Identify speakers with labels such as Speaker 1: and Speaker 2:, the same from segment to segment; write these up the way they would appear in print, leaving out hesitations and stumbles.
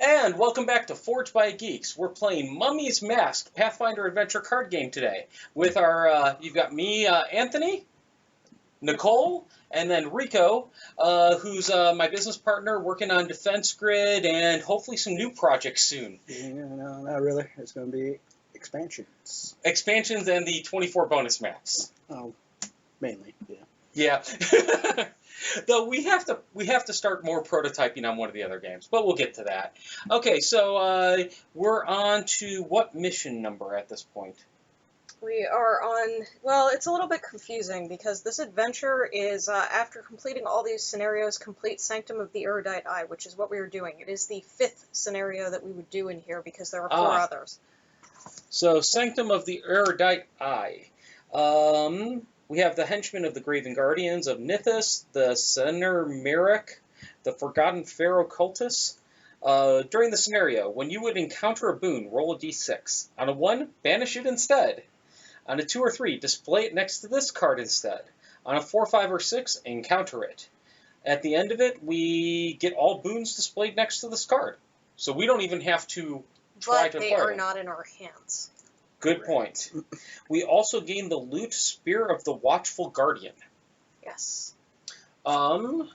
Speaker 1: And welcome back to Forged by Geeks. We're playing Mummy's Mask Pathfinder Adventure card game today with our, you've got me, Anthony, Nicole, and then Rico, who's my business partner working on Defense Grid and hopefully some new projects soon.
Speaker 2: Yeah, no, not really. It's going to be expansions.
Speaker 1: Expansions and the 24 bonus maps.
Speaker 2: Oh, mainly, yeah.
Speaker 1: Yeah. Though we have to start more prototyping on one of the other games, but we'll get to that. Okay, so we're on to what mission number at this point?
Speaker 3: We are on, well, it's a little bit confusing because this adventure is, after completing all these scenarios, complete Sanctum of the Erudite Eye, which is what we were doing. It is the 5th scenario that we would do in here because there are 4 others.
Speaker 1: So, Sanctum of the Erudite Eye. We have the Henchmen of the Graven Guardians of Nithis, the Senner Merrick, the Forgotten Pharaoh Cultus. During the scenario, when you would encounter a boon, roll a d6. On a 1, banish it instead. On a 2 or 3, display it next to this card instead. On a 4, 5, or 6, encounter it. At the end of it, we get all boons displayed next to this card. So we don't even have to try to
Speaker 3: But they
Speaker 1: acquire
Speaker 3: are
Speaker 1: them.
Speaker 3: not in our hands.
Speaker 1: Good point. We also gain the loot Spear of the Watchful Guardian.
Speaker 3: Yes.
Speaker 1: And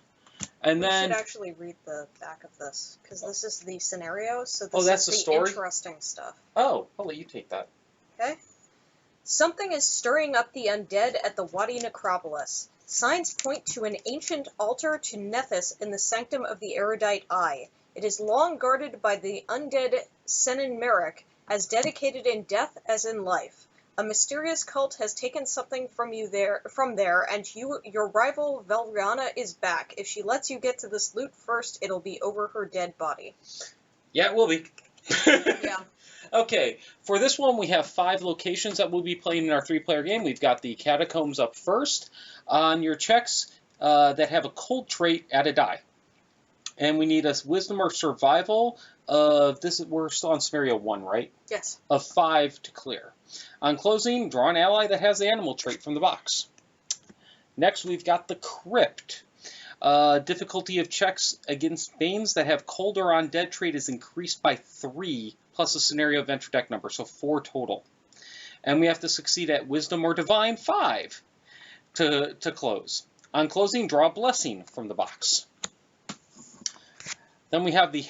Speaker 3: We
Speaker 1: then
Speaker 3: should actually read the back of this, because this is the scenario, so this
Speaker 1: Oh, that's
Speaker 3: is
Speaker 1: the
Speaker 3: the
Speaker 1: story?
Speaker 3: interesting stuff.
Speaker 1: I'll let you take that.
Speaker 3: Okay? Something is stirring up the undead at the Wadi Necropolis. Signs point to an ancient altar to Nethys in the Sanctum of the Erudite Eye. It is long guarded by the undead Senin Merrick, as dedicated in death as in life. A mysterious cult has taken something from there, and your rival Velriana is back. If she lets you get to this loot first, it'll be over her dead body.
Speaker 1: Yeah, it will be.
Speaker 3: Yeah.
Speaker 1: Okay, for this one we have 5 locations that we'll be playing in our 3-player game. We've got the Catacombs up first. On your checks that have a cold trait, add a die. And we need a Wisdom or Survival of this. We're still on scenario 1, right?
Speaker 3: Yes.
Speaker 1: Of 5 to clear. On closing, draw an ally that has the animal trait from the box. Next, we've got the Crypt. Difficulty of checks against Banes that have cold or undead trait is increased by 3, plus a scenario adventure deck number, so 4 total. And we have to succeed at Wisdom or Divine 5 to close. On closing, draw a Blessing from the box. Then we have the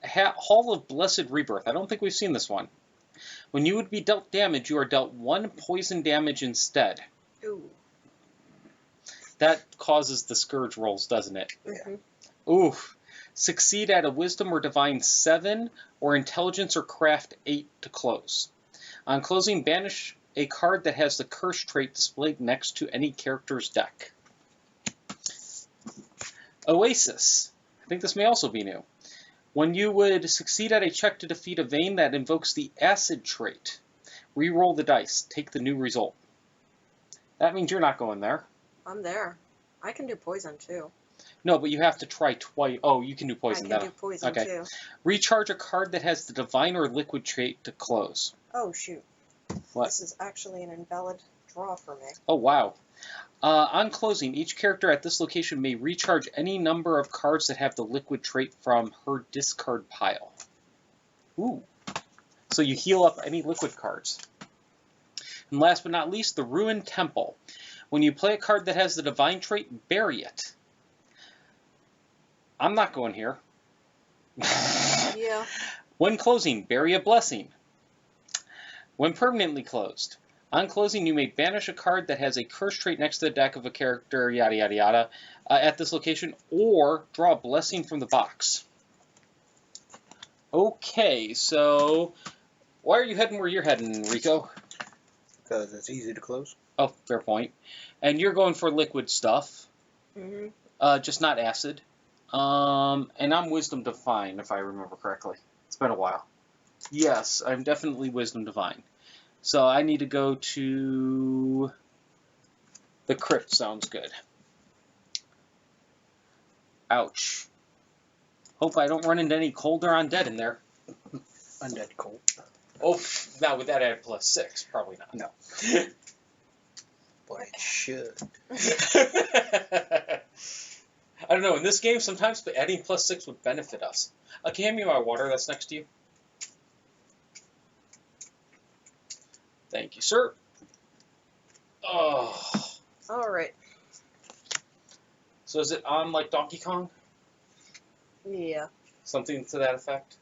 Speaker 1: Hall of Blessed Rebirth. I don't think we've seen this one. When you would be dealt damage, you are dealt 1 poison damage instead.
Speaker 3: Ooh.
Speaker 1: That causes the Scourge rolls, doesn't it?
Speaker 3: Mm-hmm.
Speaker 1: Oof. Succeed at a Wisdom or Divine 7 or Intelligence or Craft 8 to close. On closing, banish a card that has the Curse trait displayed next to any character's deck. Oasis. I think this may also be new. When you would succeed at a check to defeat a Vane that invokes the Acid trait, re-roll the dice. Take the new result. That means you're not going there.
Speaker 3: I'm there. I can do poison, too.
Speaker 1: No, but you have to try twice. Oh, you can do poison.
Speaker 3: I can do poison,
Speaker 1: okay.
Speaker 3: too.
Speaker 1: Recharge a card that has the Divine or Liquid trait to close.
Speaker 3: Oh, shoot.
Speaker 1: What?
Speaker 3: This is actually an invalid draw for me.
Speaker 1: Oh, wow. On closing, each character at this location may recharge any number of cards that have the Liquid trait from her discard pile. Ooh. So you heal up any Liquid cards. And last but not least, the Ruined Temple. When you play a card that has the Divine trait, bury it. I'm not going here.
Speaker 3: Yeah.
Speaker 1: When closing, bury a Blessing. When permanently closed. On closing, you may banish a card that has a curse trait next to the deck of a character, yada yada yada, at this location, or draw a Blessing from the box. Okay, so why are you heading where you're heading, Rico?
Speaker 2: Because it's easy to close.
Speaker 1: Oh, fair point. And you're going for liquid stuff, just not acid. And I'm Wisdom Divine, if I remember correctly. It's been a while. Yes, I'm definitely Wisdom Divine. So I need to go to the Crypt. Sounds good. Ouch. Hope I don't run into any cold or undead in there.
Speaker 2: Undead cold.
Speaker 1: Oh, now with that added +6, probably not.
Speaker 2: No. But it should.
Speaker 1: I don't know. In this game, sometimes adding +6 would benefit us. Can you hand me my water that's next to you? Thank you, sir. Oh.
Speaker 3: All right.
Speaker 1: So is it on like Donkey Kong?
Speaker 3: Yeah.
Speaker 1: Something to that effect?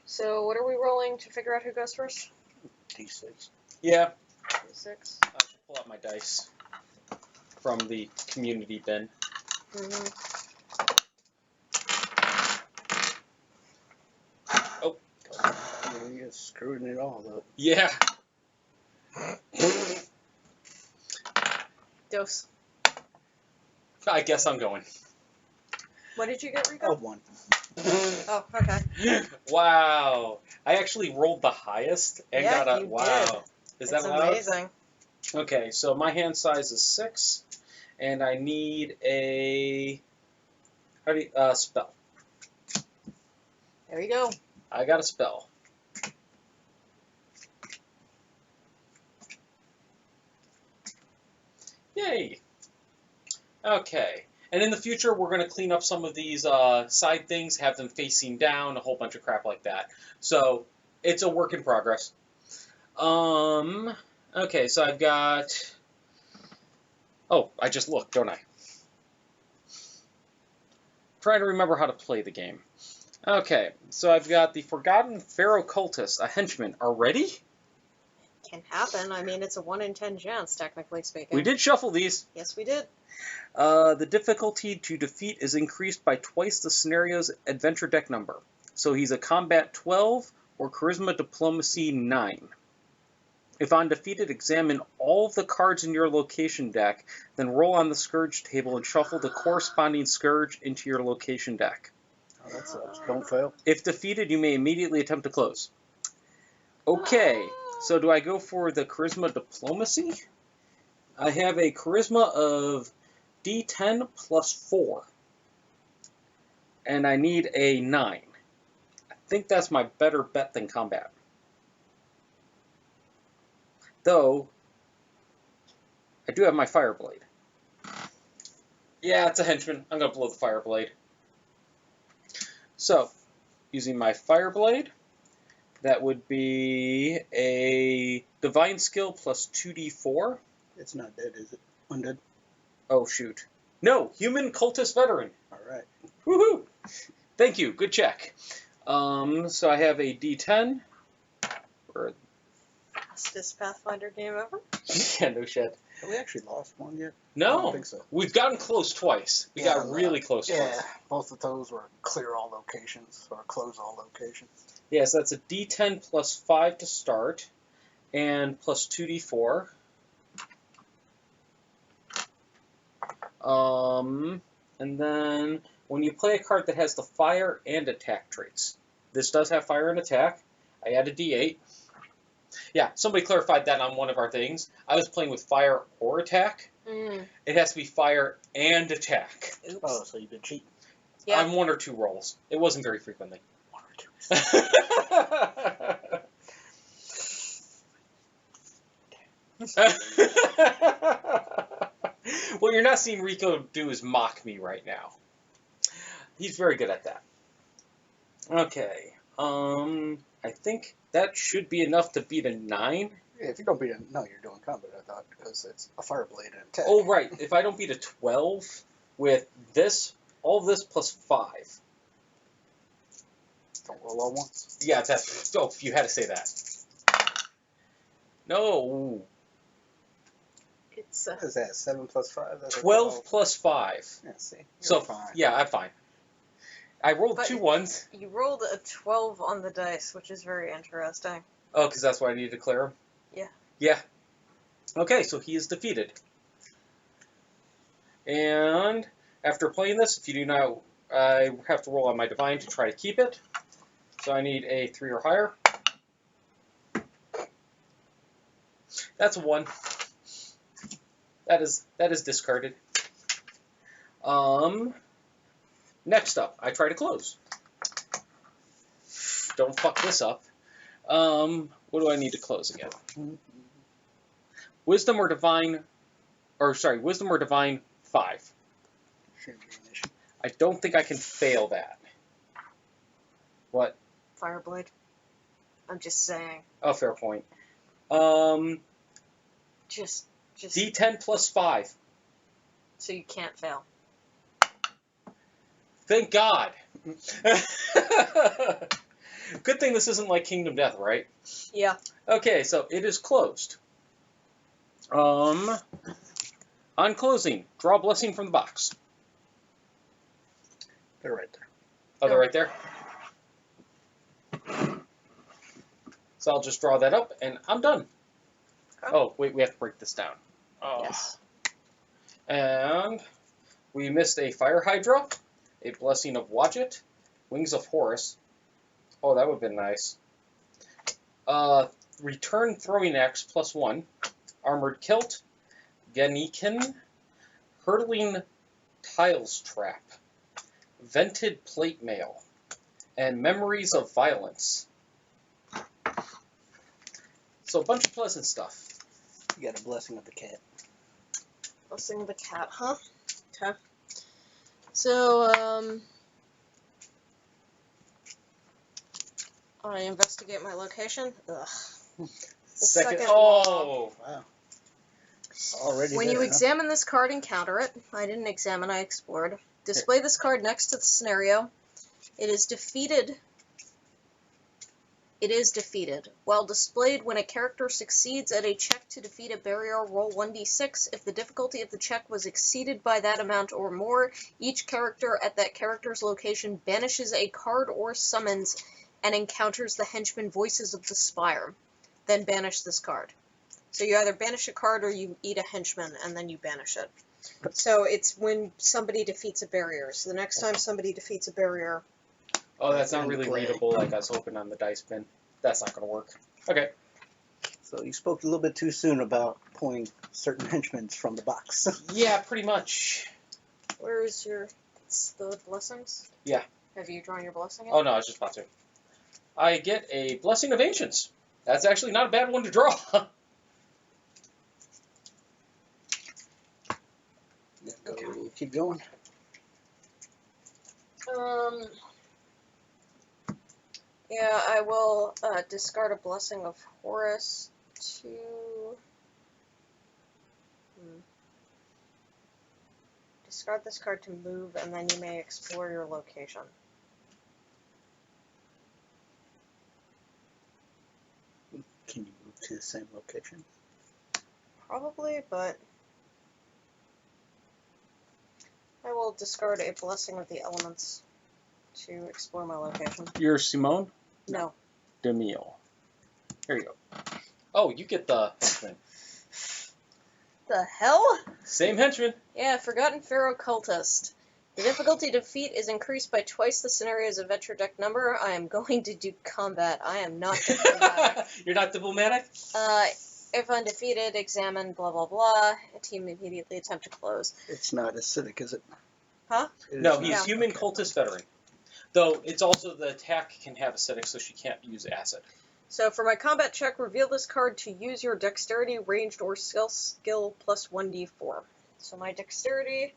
Speaker 3: So what are we rolling to figure out who goes first?
Speaker 2: D6.
Speaker 1: Yeah.
Speaker 3: 6.
Speaker 1: I should pull out my dice from the community bin.
Speaker 3: Mm-hmm.
Speaker 1: Oh.
Speaker 2: You're screwing it all up.
Speaker 1: Yeah.
Speaker 3: Dose.
Speaker 1: I guess I'm going.
Speaker 3: What did you get, Rico?
Speaker 2: Oh, 1.
Speaker 3: Oh, okay.
Speaker 1: Wow. I actually rolled the highest and
Speaker 3: Yeah,
Speaker 1: got a
Speaker 3: you
Speaker 1: wow.
Speaker 3: did.
Speaker 1: Is
Speaker 3: It's
Speaker 1: that allowed?
Speaker 3: amazing.
Speaker 1: Okay, so my hand size is 6, and I need a spell.
Speaker 3: There you go.
Speaker 1: I got a spell. Yay. Okay. And in the future, we're going to clean up some of these side things, have them facing down, a whole bunch of crap like that. So it's a work in progress. Okay, so I've got... Oh, I just looked, don't I? Trying to remember how to play the game. Okay, so I've got the Forgotten Pharaoh Cultist, a henchman. Already?
Speaker 3: Can happen. I mean, it's a 1 in 10 chance, technically speaking.
Speaker 1: We did shuffle these.
Speaker 3: Yes, we did.
Speaker 1: The difficulty to defeat is increased by twice the scenario's adventure deck number. So he's a combat 12 or charisma diplomacy 9. If undefeated, examine all of the cards in your location deck, then roll on the Scourge table and shuffle the corresponding Scourge into your location deck.
Speaker 2: Oh, that sucks. Don't fail.
Speaker 1: If defeated, you may immediately attempt to close. Okay, so do I go for the charisma diplomacy? I have a charisma of D10 plus 4. And I need a 9. I think that's my better bet than combat. Though, I do have my Fireblade. Yeah, it's a henchman. I'm going to blow the Fireblade. So, using my Fireblade, that would be a Divine Skill plus 2d4.
Speaker 2: It's not dead, is it? Undead?
Speaker 1: Oh, shoot. No, Human Cultist Veteran.
Speaker 2: All right.
Speaker 1: Woohoo! Thank you. Good check. So I have a D10. Or,
Speaker 3: Fastest Pathfinder game ever?
Speaker 1: yeah, no shit.
Speaker 2: Have we actually lost one yet? I
Speaker 1: No,
Speaker 2: don't think so.
Speaker 1: we've gotten close twice. We got really close
Speaker 2: Yeah,
Speaker 1: twice.
Speaker 2: both of those were clear all locations or close all locations.
Speaker 1: Yeah, so that's a D10 plus 5 to start, and plus 2d4. And then when you play a card that has the fire and attack traits, this does have fire and attack. I add a D8. Yeah, somebody clarified that on one of our things. I was playing with fire or attack.
Speaker 3: Mm.
Speaker 1: It has to be fire and attack.
Speaker 3: Oops.
Speaker 2: Oh, so you've been cheating.
Speaker 3: Yeah.
Speaker 1: On 1 or 2 rolls. It wasn't very frequently.
Speaker 2: 1 or 2.
Speaker 1: What you're not seeing Rico do is mock me right now. He's very good at that. Okay. I think that should be enough to beat a 9.
Speaker 2: Yeah, if you don't beat it, no, you're doing combat, I thought, because it's a Fireblade and attack.
Speaker 1: Oh, right. If I don't beat a 12 with this, all of this plus 5.
Speaker 2: Don't roll all once.
Speaker 1: Yeah, that's... Oh, you had to say that. No.
Speaker 3: It's
Speaker 2: What is that, 7 plus 5? That's
Speaker 1: 12 plus 5.
Speaker 2: Yeah, see. You're
Speaker 1: So,
Speaker 2: fine.
Speaker 1: yeah, I'm fine. I rolled
Speaker 3: But-
Speaker 1: 2 ones.
Speaker 3: You rolled a 12 on the dice, which is very interesting.
Speaker 1: Oh, because that's why I needed to clear him?
Speaker 3: Yeah.
Speaker 1: Yeah. Okay, so he is defeated. And after playing this, if you do not, I have to roll on my Divine to try to keep it. So I need a 3 or higher. That's a 1. That is discarded. Next up, I try to close. Don't fuck this up. What do I need to close again? Wisdom or Divine Wisdom or Divine 5.
Speaker 2: Shouldn't be an issue.
Speaker 1: I don't think I can fail that. What?
Speaker 3: Fireblade. I'm just saying.
Speaker 1: Oh, fair point.
Speaker 3: Just.
Speaker 1: D10 plus 5.
Speaker 3: So you can't fail.
Speaker 1: Thank God. Good thing this isn't like Kingdom Death, right?
Speaker 3: Yeah.
Speaker 1: Okay, so it is closed. On closing, draw a blessing from the box.
Speaker 2: They're right there.
Speaker 1: Oh, they're right there? So I'll just draw that up, and I'm done.
Speaker 3: Okay.
Speaker 1: Oh, wait, we have to break this down. Oh.
Speaker 3: Yes.
Speaker 1: And we missed a Fire Hydra, a Blessing of Wadjet, Wings of Horus. Oh, that would have been nice. Return Throwing Axe +1, Armored Kilt, Ganikin, Hurtling Tiles Trap, Vented Plate Mail, and Memories of Violence. So a bunch of pleasant stuff.
Speaker 2: You got a blessing of the cat.
Speaker 3: Blessing of the cat, huh? Okay. So, I investigate my location. Ugh.
Speaker 1: Second.
Speaker 3: Second
Speaker 1: Oh!
Speaker 2: Wow. Already
Speaker 3: When
Speaker 2: there,
Speaker 3: you
Speaker 2: huh?
Speaker 3: examine this card and counter it, I didn't examine, I explored. Display this card next to the scenario. It is defeated. While displayed, when a character succeeds at a check to defeat a barrier, roll 1d6. If the difficulty of the check was exceeded by that amount or more, each character at that character's location banishes a card or summons and encounters the henchman Voices of the Spire. Then banish this card. So you either banish a card or you eat a henchman and then you banish it. So it's when somebody defeats a barrier. So the next time somebody defeats a barrier...
Speaker 1: Oh, that's not
Speaker 2: In
Speaker 1: really
Speaker 2: play.
Speaker 1: readable like I was hoping on the dice bin. That's not going to work. Okay.
Speaker 2: So you spoke a little bit too soon about pulling certain henchmen from the box.
Speaker 1: Yeah, pretty much.
Speaker 3: Where is your... It's the blessings?
Speaker 1: Yeah.
Speaker 3: Have you drawn your blessing yet?
Speaker 1: Oh, no, I was just about to. I get a Blessing of Ancients. That's actually not a bad one to draw.
Speaker 2: Okay. Keep going.
Speaker 3: Yeah, I will discard a Blessing of Horus to... Discard this card to move, and then you may explore your location.
Speaker 2: Can you move to the same location?
Speaker 3: Probably, but... I will discard a Blessing of the Elements to explore my location.
Speaker 1: You're Simone
Speaker 3: No.
Speaker 1: DeMille. Here you go. Oh, you get the henchman.
Speaker 3: The hell?
Speaker 1: Same henchman.
Speaker 3: Yeah, Forgotten Pharaoh Cultist. The difficulty to defeat is increased by twice the scenario's adventure deck number. I am going to do combat. I am not diplomatic.
Speaker 1: You're not diplomatic?
Speaker 3: If undefeated, examine blah blah blah. A team immediately attempt to close.
Speaker 2: It's not acidic, is it?
Speaker 3: Huh?
Speaker 2: It
Speaker 1: No,
Speaker 2: is
Speaker 1: he's
Speaker 2: not.
Speaker 1: human
Speaker 2: Okay.
Speaker 1: cultist veteran. Though it's also the attack can have acidic, so she can't use acid.
Speaker 3: So for my combat check, reveal this card to use your dexterity, ranged, or skill plus 1d4. So my dexterity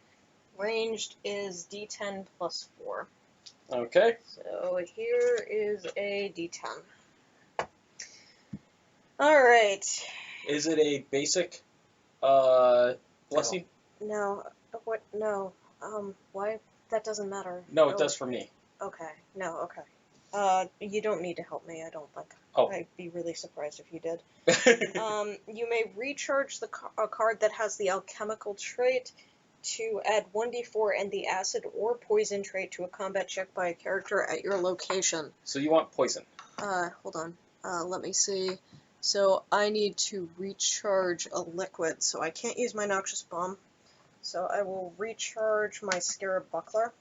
Speaker 3: ranged is d10 plus 4.
Speaker 1: Okay.
Speaker 3: So here is a d10. Alright.
Speaker 1: Is it a basic blessing?
Speaker 3: No. What? No. Why? That doesn't matter.
Speaker 1: No, it does for me.
Speaker 3: Okay. No, okay. You don't need to help me, I don't think.
Speaker 1: Oh.
Speaker 3: I'd be really surprised if you did. You may recharge a card that has the alchemical trait to add 1d4 and the acid or poison trait to a combat check by a character at your location.
Speaker 1: So you want poison.
Speaker 3: Hold on. Let me see. So I need to recharge a liquid, so I can't use my Noxious Bomb. So I will recharge my Scarab Buckler.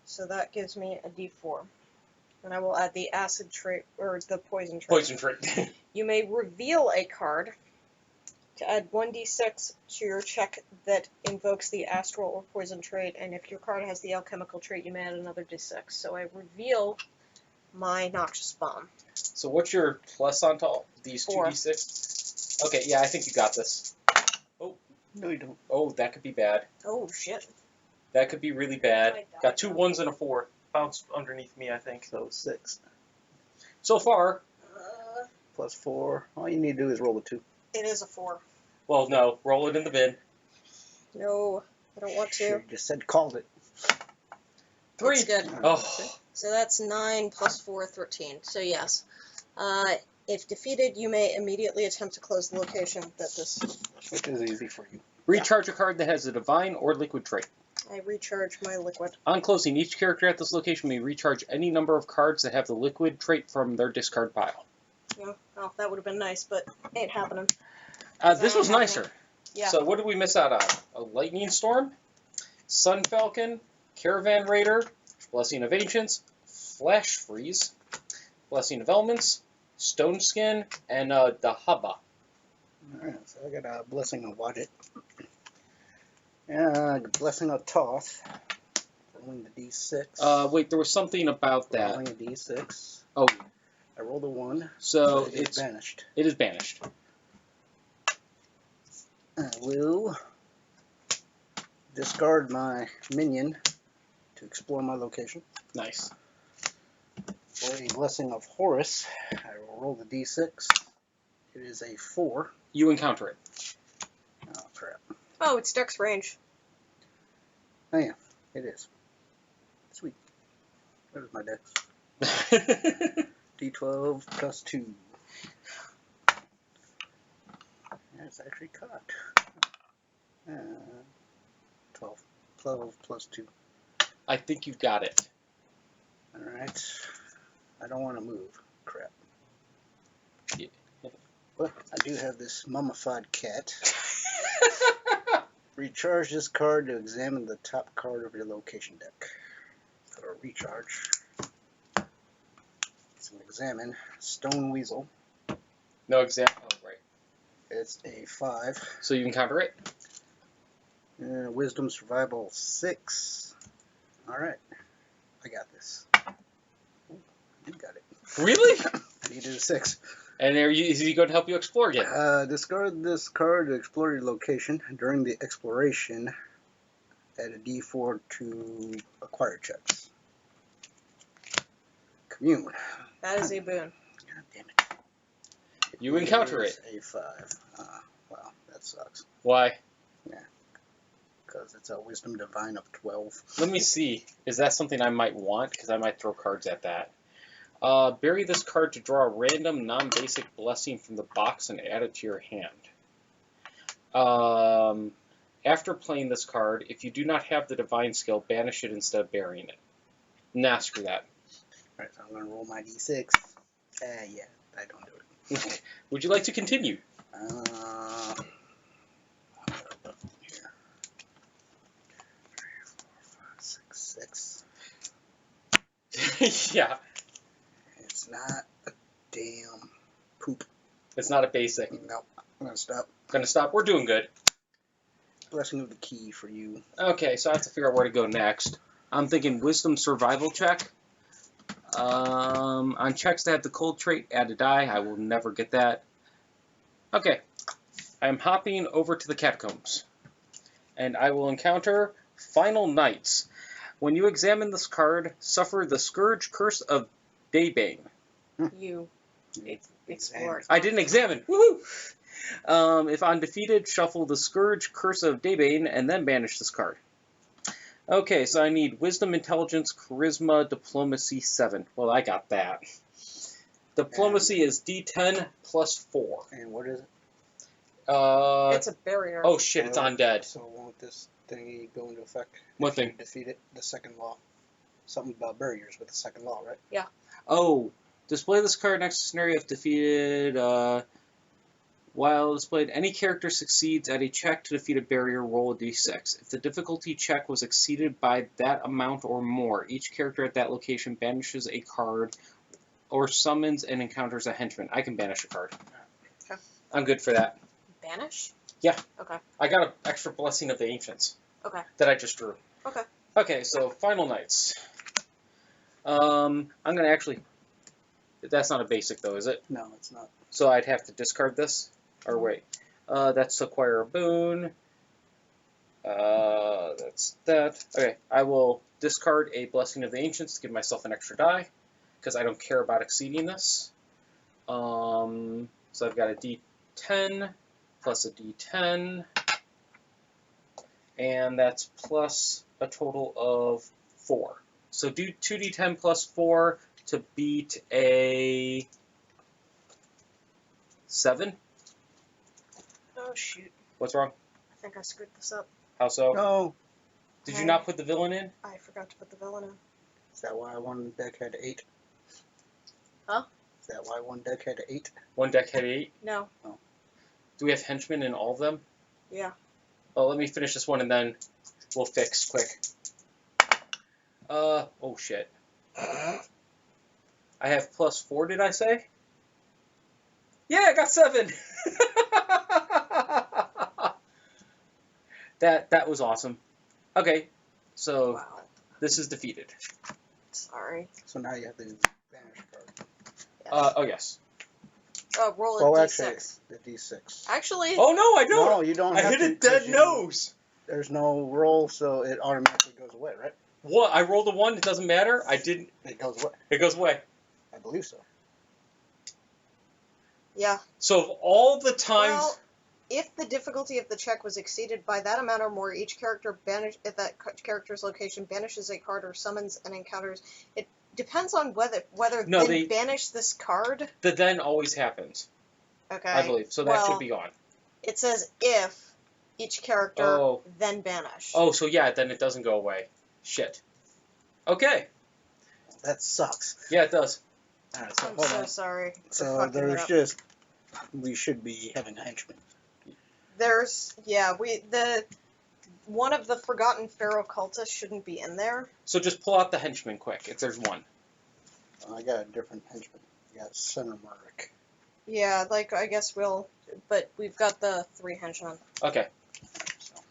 Speaker 3: So that gives me a d4. And I will add the acid trait, or the poison trait.
Speaker 1: Poison trait.
Speaker 3: You may reveal a card to add 1d6 to your check that invokes the astral or poison trait, and if your card has the alchemical trait, you may add another d6. So I reveal my Noxious Bomb.
Speaker 1: So what's your plus on to all these
Speaker 3: 4.
Speaker 1: 2d6? Okay, yeah, I think you got this. Oh.
Speaker 2: No, you don't.
Speaker 1: Oh, that could be bad.
Speaker 3: Oh, shit.
Speaker 1: That could be really bad.
Speaker 3: I died
Speaker 1: Got 2
Speaker 3: now.
Speaker 1: 1s and a 4. Bounced underneath me, I think.
Speaker 2: So 6
Speaker 1: So far,
Speaker 2: plus 4. All you need to do is roll a 2.
Speaker 3: It is a 4.
Speaker 1: well, no. Roll it in the bin.
Speaker 3: No, I don't want to.
Speaker 2: Sure, you just said called it.
Speaker 1: 3.
Speaker 3: It's good.
Speaker 1: Oh.
Speaker 3: So that's 9 plus 4, 13. So yes. If defeated, you may immediately attempt to close the location that this...
Speaker 2: Which is easy for you.
Speaker 1: Recharge a card that has a divine or liquid trait.
Speaker 3: I recharge my liquid.
Speaker 1: On closing, each character at this location may recharge any number of cards that have the liquid trait from their discard pile.
Speaker 3: Yeah, well, that would have been nice, but ain't happening.
Speaker 1: This was nicer.
Speaker 3: Yeah.
Speaker 1: So what did we miss out on? A Lightning Storm, Sun Falcon, Caravan Raider, Blessing of Ancients, Flash Freeze, Blessing of Elements, Stone Skin, and the Hubba.
Speaker 2: Alright, so I got a Blessing of Wadget. Blessing of Toth. Rolling the D6.
Speaker 1: Wait, there was something about that.
Speaker 2: Rolling a D6.
Speaker 1: Oh,
Speaker 2: I rolled a 1.
Speaker 1: so
Speaker 2: It is banished.
Speaker 1: It is banished.
Speaker 2: I will discard my minion to explore my location.
Speaker 1: Nice.
Speaker 2: For a Blessing of Horus, I will roll the D6. It is a 4.
Speaker 1: You encounter it.
Speaker 2: Oh, crap.
Speaker 3: Oh, it's Dex range.
Speaker 2: Oh, yeah, it is. Sweet. There's my dex. D12 plus 2. That's actually caught. 12. 12 plus 2.
Speaker 1: I think you got it.
Speaker 2: Alright. I don't want to move. Crap.
Speaker 1: Yeah.
Speaker 2: But I do have this mummified cat. Recharge this card to examine the top card of your location deck. For a recharge. So examine Stone Weasel.
Speaker 1: No exam. Oh, right.
Speaker 2: It's a 5.
Speaker 1: So you encounter it.
Speaker 2: Wisdom Survival 6. Alright. I got this. Ooh, you got it.
Speaker 1: Really?
Speaker 2: I needed a 6.
Speaker 1: And is he going to help you explore again?
Speaker 2: Discard this card to explore your location. During the exploration, add a D4 to acquired checks. Commune.
Speaker 3: That is a boon.
Speaker 2: God damn it.
Speaker 1: You encounter it.
Speaker 2: A 5. Wow, that sucks.
Speaker 1: Why?
Speaker 2: Because it's a Wisdom Divine of 12.
Speaker 1: Let me see. Is that something I might want? Because I might throw cards at that. Bury this card to draw a random non-basic blessing from the box and add it to your hand. After playing this card, if you do not have the divine skill, banish it instead of burying it. Nah, screw that.
Speaker 2: Alright, so I'm going to roll my D6. Yeah, I don't do it.
Speaker 1: Would you like to continue?
Speaker 2: Here. 6.
Speaker 1: Yeah.
Speaker 2: It's not a damn poop.
Speaker 1: It's not a basic.
Speaker 2: Nope. I'm going to stop.
Speaker 1: Gonna stop. We're doing good.
Speaker 2: Blessing of the Key for you.
Speaker 1: Okay, so I have to figure out where to go next. I'm thinking Wisdom Survival check. On checks that have the cold trait, add a die. I will never get that. Okay. I am hopping over to the catacombs. And I will encounter Final Nights. When you examine this card, suffer the Scourge Curse of Daybane.
Speaker 3: You explored.
Speaker 1: I didn't examine. Woohoo! If undefeated, shuffle the Scourge Curse of Daybane and then banish this card. Okay, so I need Wisdom, Intelligence, Charisma, Diplomacy 7. Well, I got that. Diplomacy is D10 plus 4.
Speaker 2: And what is it?
Speaker 3: It's a barrier.
Speaker 1: Oh shit, it's undead.
Speaker 2: So won't this thingy go into effect?
Speaker 1: What
Speaker 2: if you
Speaker 1: thing?
Speaker 2: defeat it? The second law. Something about barriers with the second law, right?
Speaker 3: Yeah.
Speaker 1: Oh, display this card next to scenario if defeated. While displayed, any character succeeds at a check to defeat a barrier, roll a d6. If the difficulty check was exceeded by that amount or more, each character at that location banishes a card or summons and encounters a henchman. I can banish a card.
Speaker 3: Okay.
Speaker 1: I'm good for that.
Speaker 3: Banish?
Speaker 1: Yeah.
Speaker 3: Okay.
Speaker 1: I got an extra Blessing of the Ancients.
Speaker 3: Okay.
Speaker 1: That I just drew.
Speaker 3: Okay.
Speaker 1: Okay, so Final Nights. I'm going to actually... That's not a basic, though, is it?
Speaker 2: No, it's not.
Speaker 1: So I'd have to discard this? Or wait. That's acquire a boon. That's that. Okay, I will discard a Blessing of the Ancients to give myself an extra die, because I don't care about exceeding this. So I've got a D10 plus a D10, and that's plus a total of 4. So do 2D10 plus 4 to beat a 7.
Speaker 3: Oh, shoot.
Speaker 1: What's wrong?
Speaker 3: I think I screwed this up.
Speaker 1: How so?
Speaker 2: No.
Speaker 1: Did you not put the villain in?
Speaker 3: I forgot to put the villain in.
Speaker 2: Is that why one deck had 8?
Speaker 3: Huh?
Speaker 2: Is that why one deck had 8?
Speaker 1: One deck had 8.
Speaker 3: No.
Speaker 1: Do we have henchmen in all of them?
Speaker 3: Yeah.
Speaker 1: Oh, let me finish this one and then we'll fix quick. Oh shit. I have plus 4, did I say? Yeah, I got 7! That was awesome. Okay, so
Speaker 3: Wow.
Speaker 1: this is defeated.
Speaker 3: Sorry.
Speaker 2: So now you have the banish card.
Speaker 3: Yes.
Speaker 1: Oh yes.
Speaker 3: Roll a
Speaker 2: Well,
Speaker 3: d6.
Speaker 2: actually, the D6.
Speaker 3: Actually,
Speaker 1: Oh no, I don't.
Speaker 2: No, you don't
Speaker 1: I
Speaker 2: have
Speaker 1: hit
Speaker 2: to,
Speaker 1: a dead
Speaker 2: 'cause you-
Speaker 1: nose.
Speaker 2: There's no roll, so it automatically goes away, right?
Speaker 1: What? I rolled a 1. It doesn't matter. I didn't.
Speaker 2: It goes away.
Speaker 1: It goes away.
Speaker 2: I believe so.
Speaker 3: yeah.
Speaker 1: So of all the times.
Speaker 3: Well, if the difficulty of the check was exceeded by that amount or more, each character at that character's location banishes a card or summons and encounters. It depends on whether
Speaker 1: No,
Speaker 3: they banish this card.
Speaker 1: The then always happens.
Speaker 3: Okay.
Speaker 1: I believe. So that
Speaker 3: Well,
Speaker 1: should be gone.
Speaker 3: It says if each character then banish.
Speaker 1: Oh, so yeah, then it doesn't go away. Shit. Okay.
Speaker 2: That sucks.
Speaker 1: Yeah, it does.
Speaker 2: Alright, so
Speaker 3: I'm
Speaker 2: hold
Speaker 3: so
Speaker 2: on.
Speaker 3: sorry. for
Speaker 2: So
Speaker 3: fucking it
Speaker 2: there's
Speaker 3: up.
Speaker 2: just... We should be having a henchman.
Speaker 3: One of the Forgotten Pharaoh cultists shouldn't be in there.
Speaker 1: So just pull out the henchman quick, if there's one.
Speaker 2: I got a different henchman. I got Center Murrick.
Speaker 3: Yeah, I guess but we've got the 3 henchmen.
Speaker 1: Okay.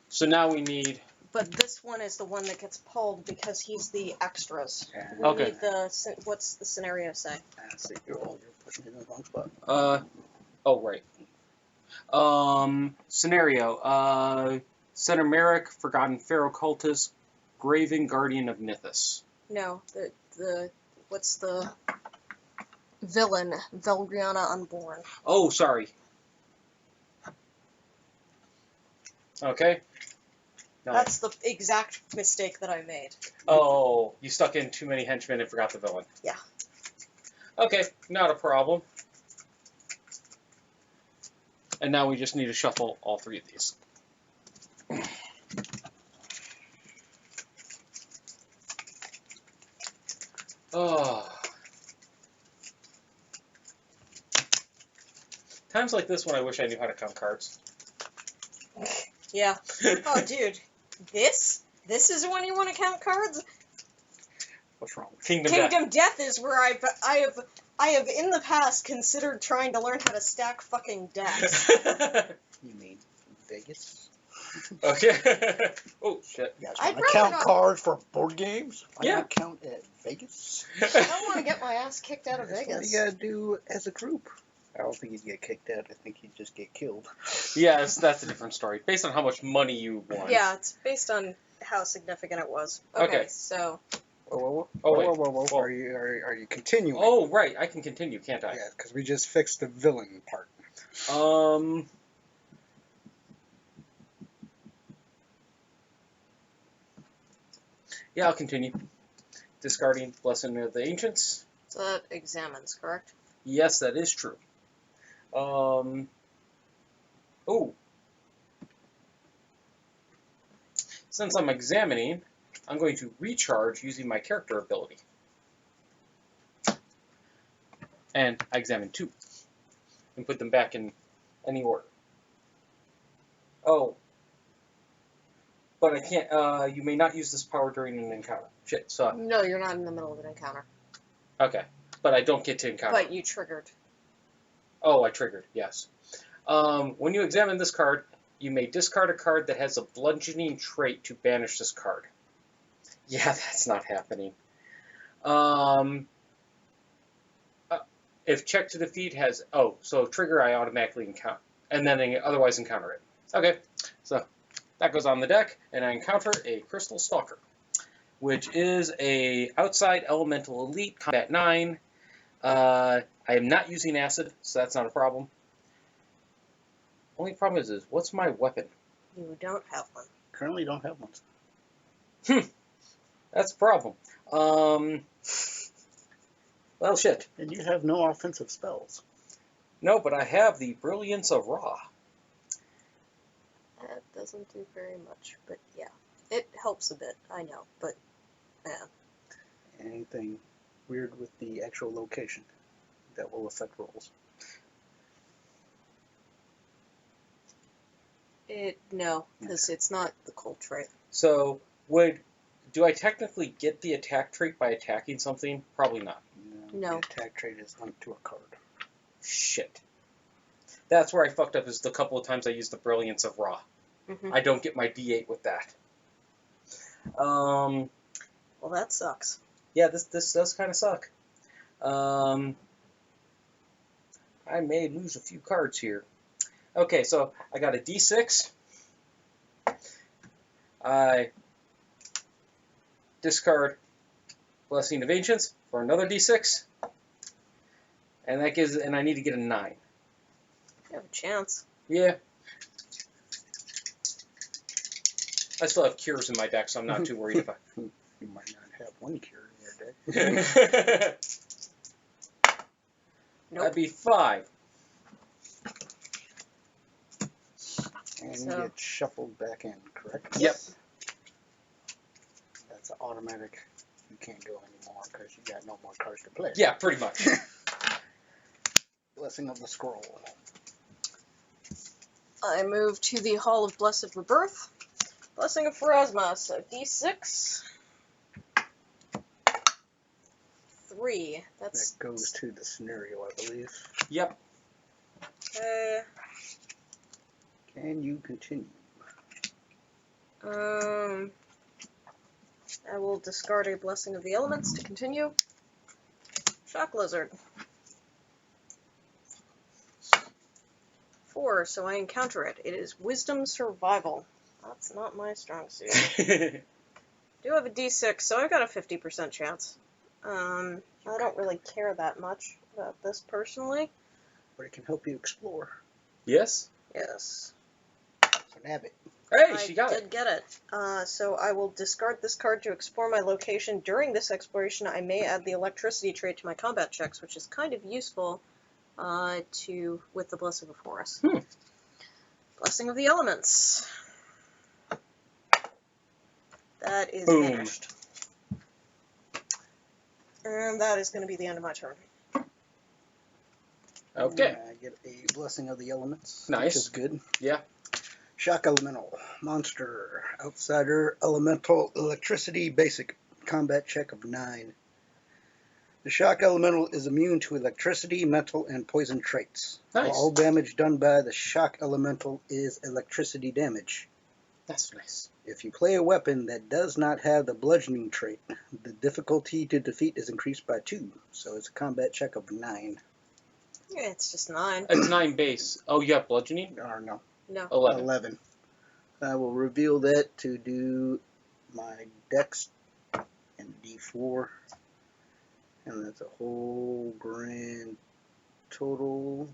Speaker 1: So now we need.
Speaker 3: But this one is the one that gets pulled because he's the extras. We
Speaker 1: Okay.
Speaker 3: need what's the scenario say?
Speaker 2: See, you're pushing me in the wrong spot.
Speaker 1: Oh right. Scenario. Center Merrick, Forgotten Pharaoh cultist, Graven Guardian of Nithis.
Speaker 3: No, what's the villain? Velgriana Unborn.
Speaker 1: Oh, sorry. Okay. No.
Speaker 3: That's the exact mistake that I made.
Speaker 1: Oh, you stuck in too many henchmen and forgot the villain.
Speaker 3: Yeah.
Speaker 1: Okay, not a problem. And now we just need to shuffle all 3 of these. Oh. Times like this when I wish I knew how to count cards.
Speaker 3: Yeah. Oh, dude. This is when you want to count cards?
Speaker 2: What's wrong?
Speaker 1: Kingdom Death.
Speaker 3: Kingdom Death is where I have in the past considered trying to learn how to stack fucking decks.
Speaker 2: You mean Vegas?
Speaker 1: Okay. Oh, shit.
Speaker 2: You guys
Speaker 3: I'd
Speaker 2: want to
Speaker 3: rather
Speaker 2: count
Speaker 3: not-
Speaker 2: cards for board games? Why
Speaker 1: Yeah.
Speaker 2: not count at Vegas?
Speaker 3: I don't want to get my ass kicked out of
Speaker 2: That's what
Speaker 3: Vegas.
Speaker 2: you gotta do as a group. I don't think you'd get kicked out. I think you'd just get killed.
Speaker 1: Yes, that's a different story. Based on how much money you won.
Speaker 3: Yeah, it's based on how significant it was.
Speaker 1: Okay.
Speaker 3: So
Speaker 2: Whoa.
Speaker 1: Oh, wait.
Speaker 2: Whoa. Are you continuing?
Speaker 1: Oh, right. I can continue, can't I?
Speaker 2: Yeah, because we just fixed the villain part.
Speaker 1: Yeah, I'll continue. Discarding Blessing of the Ancients.
Speaker 3: that examines, correct?
Speaker 1: Yes, that is true. Oh. Since I'm examining, I'm going to recharge using my character ability. And I examine 2. And put them back in any order. Oh. But I can't, you may not use this power during an encounter. Shit, so.
Speaker 3: No, you're not in the middle of an encounter.
Speaker 1: Okay. But I don't get to encounter.
Speaker 3: But you triggered.
Speaker 1: Oh, I triggered, yes. When you examine this card, you may discard a card that has a bludgeoning trait to banish this card. Yeah, that's not happening. If check to defeat has... Oh, so trigger I automatically encounter... And then otherwise encounter it. Okay, so That goes on the deck, and I encounter a Crystal Stalker, which is a outside elemental elite, combat 9. I am not using acid, so that's not a problem. Only problem is what's my weapon?
Speaker 3: You don't have one.
Speaker 2: Currently don't have one.
Speaker 1: That's a problem. Well, shit.
Speaker 2: And you have no offensive spells.
Speaker 1: No, but I have the Brilliance of Ra.
Speaker 3: That doesn't do very much, but yeah. It helps a bit, I know, but yeah.
Speaker 2: Anything weird with the actual location that will affect rolls?
Speaker 3: No, because it's not the cold trait.
Speaker 1: So, do I technically get the attack trait by attacking something? Probably not.
Speaker 3: No.
Speaker 2: The attack trait is linked to a card.
Speaker 1: Shit. That's where I fucked up, is the couple of times I used the Brilliance of Ra.
Speaker 3: Mm-hmm.
Speaker 1: I don't get my D8 with that.
Speaker 3: Well, that sucks.
Speaker 1: Yeah, this does kind of suck. I may lose a few cards here. Okay, so I got a D6. I discard Blessing of Ancients for another D6. And I need to get a 9.
Speaker 3: You have a chance.
Speaker 1: Yeah. I still have cures in my deck, so I'm not too worried about it.
Speaker 2: You might not have one cure in your deck.
Speaker 3: Nope.
Speaker 1: That'd be 5.
Speaker 2: And
Speaker 3: So-
Speaker 2: you get shuffled back in, correct?
Speaker 1: Yep.
Speaker 2: That's automatic. You can't go anymore because you got no more cards to play.
Speaker 1: Yeah, pretty much.
Speaker 2: Blessing of the Scroll.
Speaker 3: I move to the Hall of Blessed Rebirth. Blessing of Pharasma, so D6. 3. That's
Speaker 2: That goes to the scenario, I believe.
Speaker 1: Yep.
Speaker 3: okay.
Speaker 2: Can you continue?
Speaker 3: I will discard a Blessing of the Elements to continue. Shock Lizard. 4, so I encounter it. It is Wisdom Survival. That's not my strong suit. Do have a D6, so I've got a 50% chance. I don't really care that much about this personally.
Speaker 2: But it can help you explore.
Speaker 1: Yes?
Speaker 3: Yes.
Speaker 2: So nab it.
Speaker 1: Hey, she got
Speaker 3: I
Speaker 1: it.
Speaker 3: did get it. So I will discard this card to explore my location. During this exploration, I may add the electricity trait to my combat checks, which is kind of useful with the Blessing of Horus. Blessing of the Elements. That is
Speaker 1: Boom.
Speaker 3: vanished. And that is going to be the end of my turn.
Speaker 1: Okay.
Speaker 2: I get a Blessing of the Elements.
Speaker 1: Nice.
Speaker 2: Which is good.
Speaker 1: Yeah.
Speaker 2: Shock Elemental. Monster. Outsider. Elemental. Electricity. Basic. Combat check of 9. The Shock Elemental is immune to electricity, mental, and poison traits.
Speaker 1: Nice.
Speaker 2: All damage done by the Shock Elemental is electricity damage.
Speaker 1: That's nice.
Speaker 2: If you play a weapon that does not have the bludgeoning trait, the difficulty to defeat is increased by 2. So it's a combat check of 9.
Speaker 3: Yeah, it's just 9.
Speaker 1: It's 9 base. Oh, you have bludgeoning?
Speaker 2: Or no,
Speaker 3: No.
Speaker 1: 11.
Speaker 2: 11. I will reveal that to do my dex and D4. And that's a whole grand total.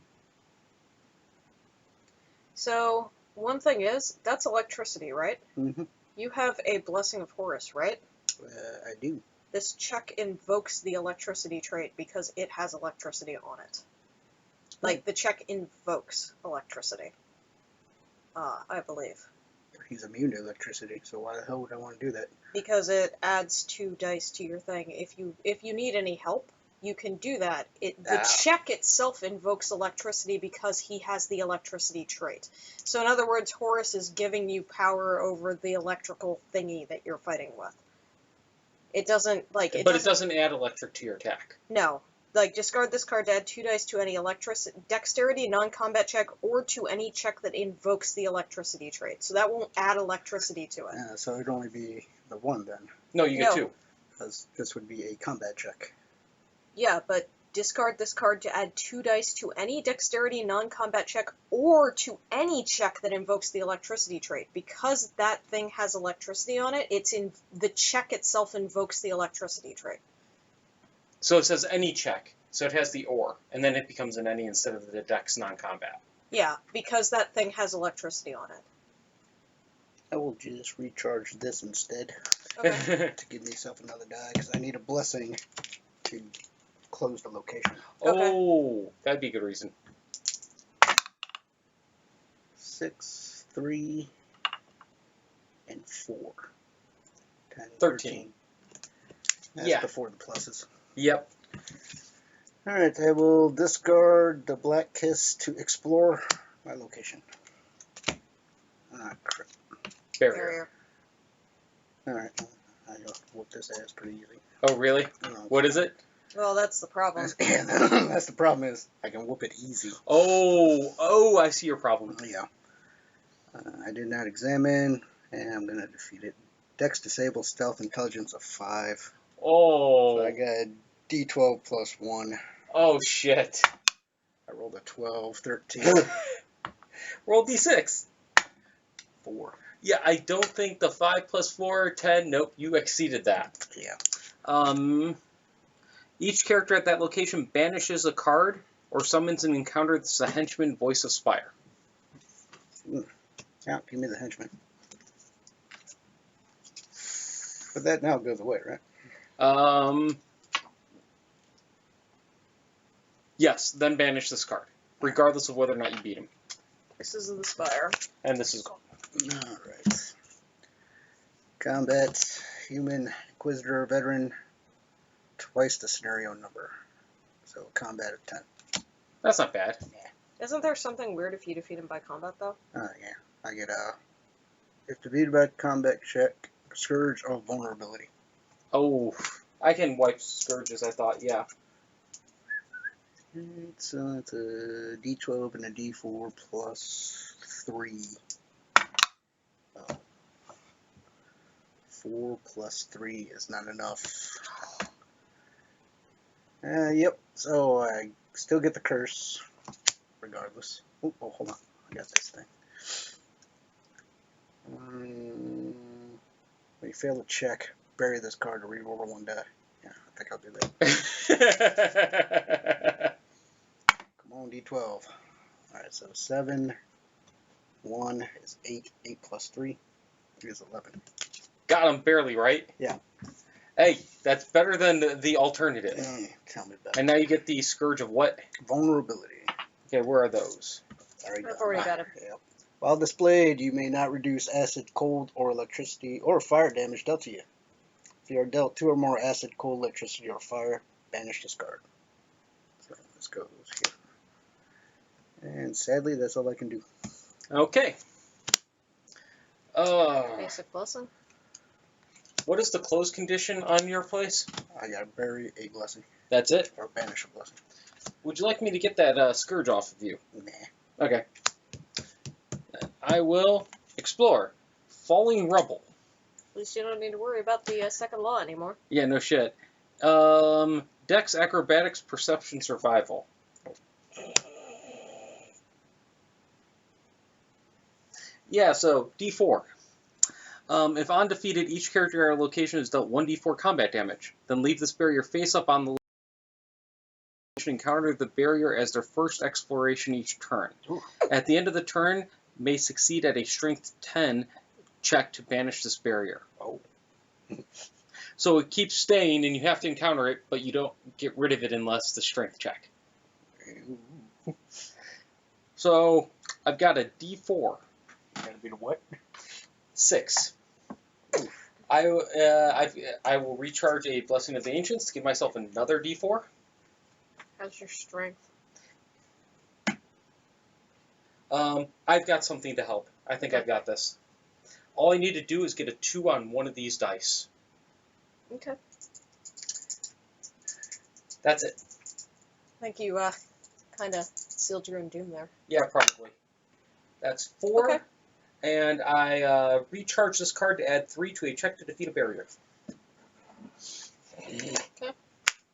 Speaker 3: So, one thing is, that's electricity, right?
Speaker 2: Mm-hmm.
Speaker 3: You have a Blessing of Horus, right?
Speaker 2: I do.
Speaker 3: This check invokes the electricity trait because it has electricity on it. Like, the check invokes electricity. I believe.
Speaker 2: He's immune to electricity, so why the hell would I want to do that?
Speaker 3: Because it adds 2 dice to your thing. If you need any help, you can do that. The check itself invokes electricity because he has the electricity trait. So in other words, Horus is giving you power over the electrical thingy that you're fighting with. It doesn't, like...
Speaker 1: But it doesn't add electric to your attack.
Speaker 3: No. Like, discard this card to add 2 dice to any dexterity, non-combat check, or to any check that invokes the electricity trait. So that won't add electricity to it.
Speaker 2: So it'd only be the 1 then,
Speaker 1: No, you get
Speaker 3: No.
Speaker 1: 2.
Speaker 2: because this would be a combat check.
Speaker 3: Yeah, but discard this card to add 2 dice to any dexterity non-combat check or to any check that invokes the electricity trait. Because that thing has electricity on it, the check itself invokes the electricity trait.
Speaker 1: So it says any check. So it has the or, and then it becomes an any instead of the dex non-combat.
Speaker 3: Yeah, because that thing has electricity on it.
Speaker 2: I will just recharge this instead
Speaker 3: Okay.
Speaker 2: to give myself another die because I need a blessing to close the location.
Speaker 1: Oh, that'd be a good reason.
Speaker 2: 6, 3, and 4. 10,
Speaker 1: 13.
Speaker 2: That's
Speaker 1: Yeah.
Speaker 2: before the pluses.
Speaker 1: Yep.
Speaker 2: Alright, I will discard the Black Kiss to explore my location. Ah, crap.
Speaker 1: Barrier.
Speaker 2: Alright, I know what this is pretty easy.
Speaker 1: Oh, really? What is it?
Speaker 3: Well, that's the problem.
Speaker 2: That's the problem is I can whoop it easy.
Speaker 1: Oh, I see your problem.
Speaker 2: Yeah. I did not examine, and I'm going to defeat it. Dex disable stealth intelligence of 5.
Speaker 1: Oh.
Speaker 2: So I got D12 plus 1.
Speaker 1: Oh, shit.
Speaker 2: I rolled a 12, 13,
Speaker 1: Roll D6.
Speaker 2: 4.
Speaker 1: Yeah, I don't think the 5 plus 4, 10, nope, you exceeded that.
Speaker 2: Yeah.
Speaker 1: Each character at that location banishes a card or summons an encounter that's a henchman Voice of Spire.
Speaker 2: Yeah, give me the henchman. But that now goes away, right?
Speaker 1: Yes, then banish this card, regardless of whether or not you beat him.
Speaker 3: Voices of the Spire.
Speaker 1: And this is gone.
Speaker 2: Alright. Combat, human, inquisitor, veteran, twice the scenario number. So combat of 10.
Speaker 1: That's not bad.
Speaker 3: Isn't there something weird if you defeat him by combat, though?
Speaker 2: Yeah. I get if defeated by combat check, Scourge of Vulnerability.
Speaker 1: Oh, I can wipe Scourges, I thought, yeah.
Speaker 2: So it's a D12 and a D4 plus 3. 4 plus 3 is not enough. Yep, so I still get the curse, regardless. Oh, hold on. I got this thing. When you fail a check, bury this card to reroll 1 die. Yeah, I think I'll do that. Come on, D12. Alright, so 7, 1 is 8. 8 plus 3 is 11.
Speaker 1: Got him barely, right?
Speaker 2: Yeah.
Speaker 1: Hey, that's better than the alternative.
Speaker 2: Tell me about
Speaker 1: And now you get the Scourge of what?
Speaker 2: Vulnerability.
Speaker 1: Okay, where are those?
Speaker 3: I've already got him.
Speaker 2: Yep. While displayed, you may not reduce acid, cold, or electricity or fire damage dealt to you. If you are dealt 2 or more acid, cold, electricity, or fire, banish this card. So this goes here. And sadly, that's all I can do.
Speaker 1: Okay.
Speaker 3: Basic blessing.
Speaker 1: What is the close condition on your place?
Speaker 2: I gotta bury a blessing.
Speaker 1: That's it?
Speaker 2: Or banish a blessing.
Speaker 1: Would you like me to get that Scourge off of you?
Speaker 2: Nah.
Speaker 1: Okay. I will explore. Falling Rubble.
Speaker 3: At least you don't need to worry about the second law anymore.
Speaker 1: Yeah, no shit. Dex, Acrobatics, Perception, Survival. Yeah, so D4. If undefeated, each character at a location is dealt 1d4 combat damage. Then leave this barrier face up on the location and encounter the barrier as their first exploration each turn.
Speaker 2: Ooh.
Speaker 1: At the end of the turn, may succeed at a Strength 10 check to banish this barrier.
Speaker 2: Oh.
Speaker 1: So it keeps staying, and you have to encounter it, but you don't get rid of it unless the Strength check.
Speaker 2: Ooh.
Speaker 1: So I've got a D4.
Speaker 2: Gotta be the what?
Speaker 1: 6. I will recharge a Blessing of the Ancients to give myself another D4.
Speaker 3: How's your strength?
Speaker 1: I've got something to help. I think I've got this. All I need to do is get a 2 on one of these dice.
Speaker 3: Okay.
Speaker 1: That's it.
Speaker 3: I think you kind of sealed your own doom there.
Speaker 1: Yeah, probably. That's 4.
Speaker 3: Okay.
Speaker 1: And I recharge this card to add 3 to a check to defeat a barrier.
Speaker 3: Okay.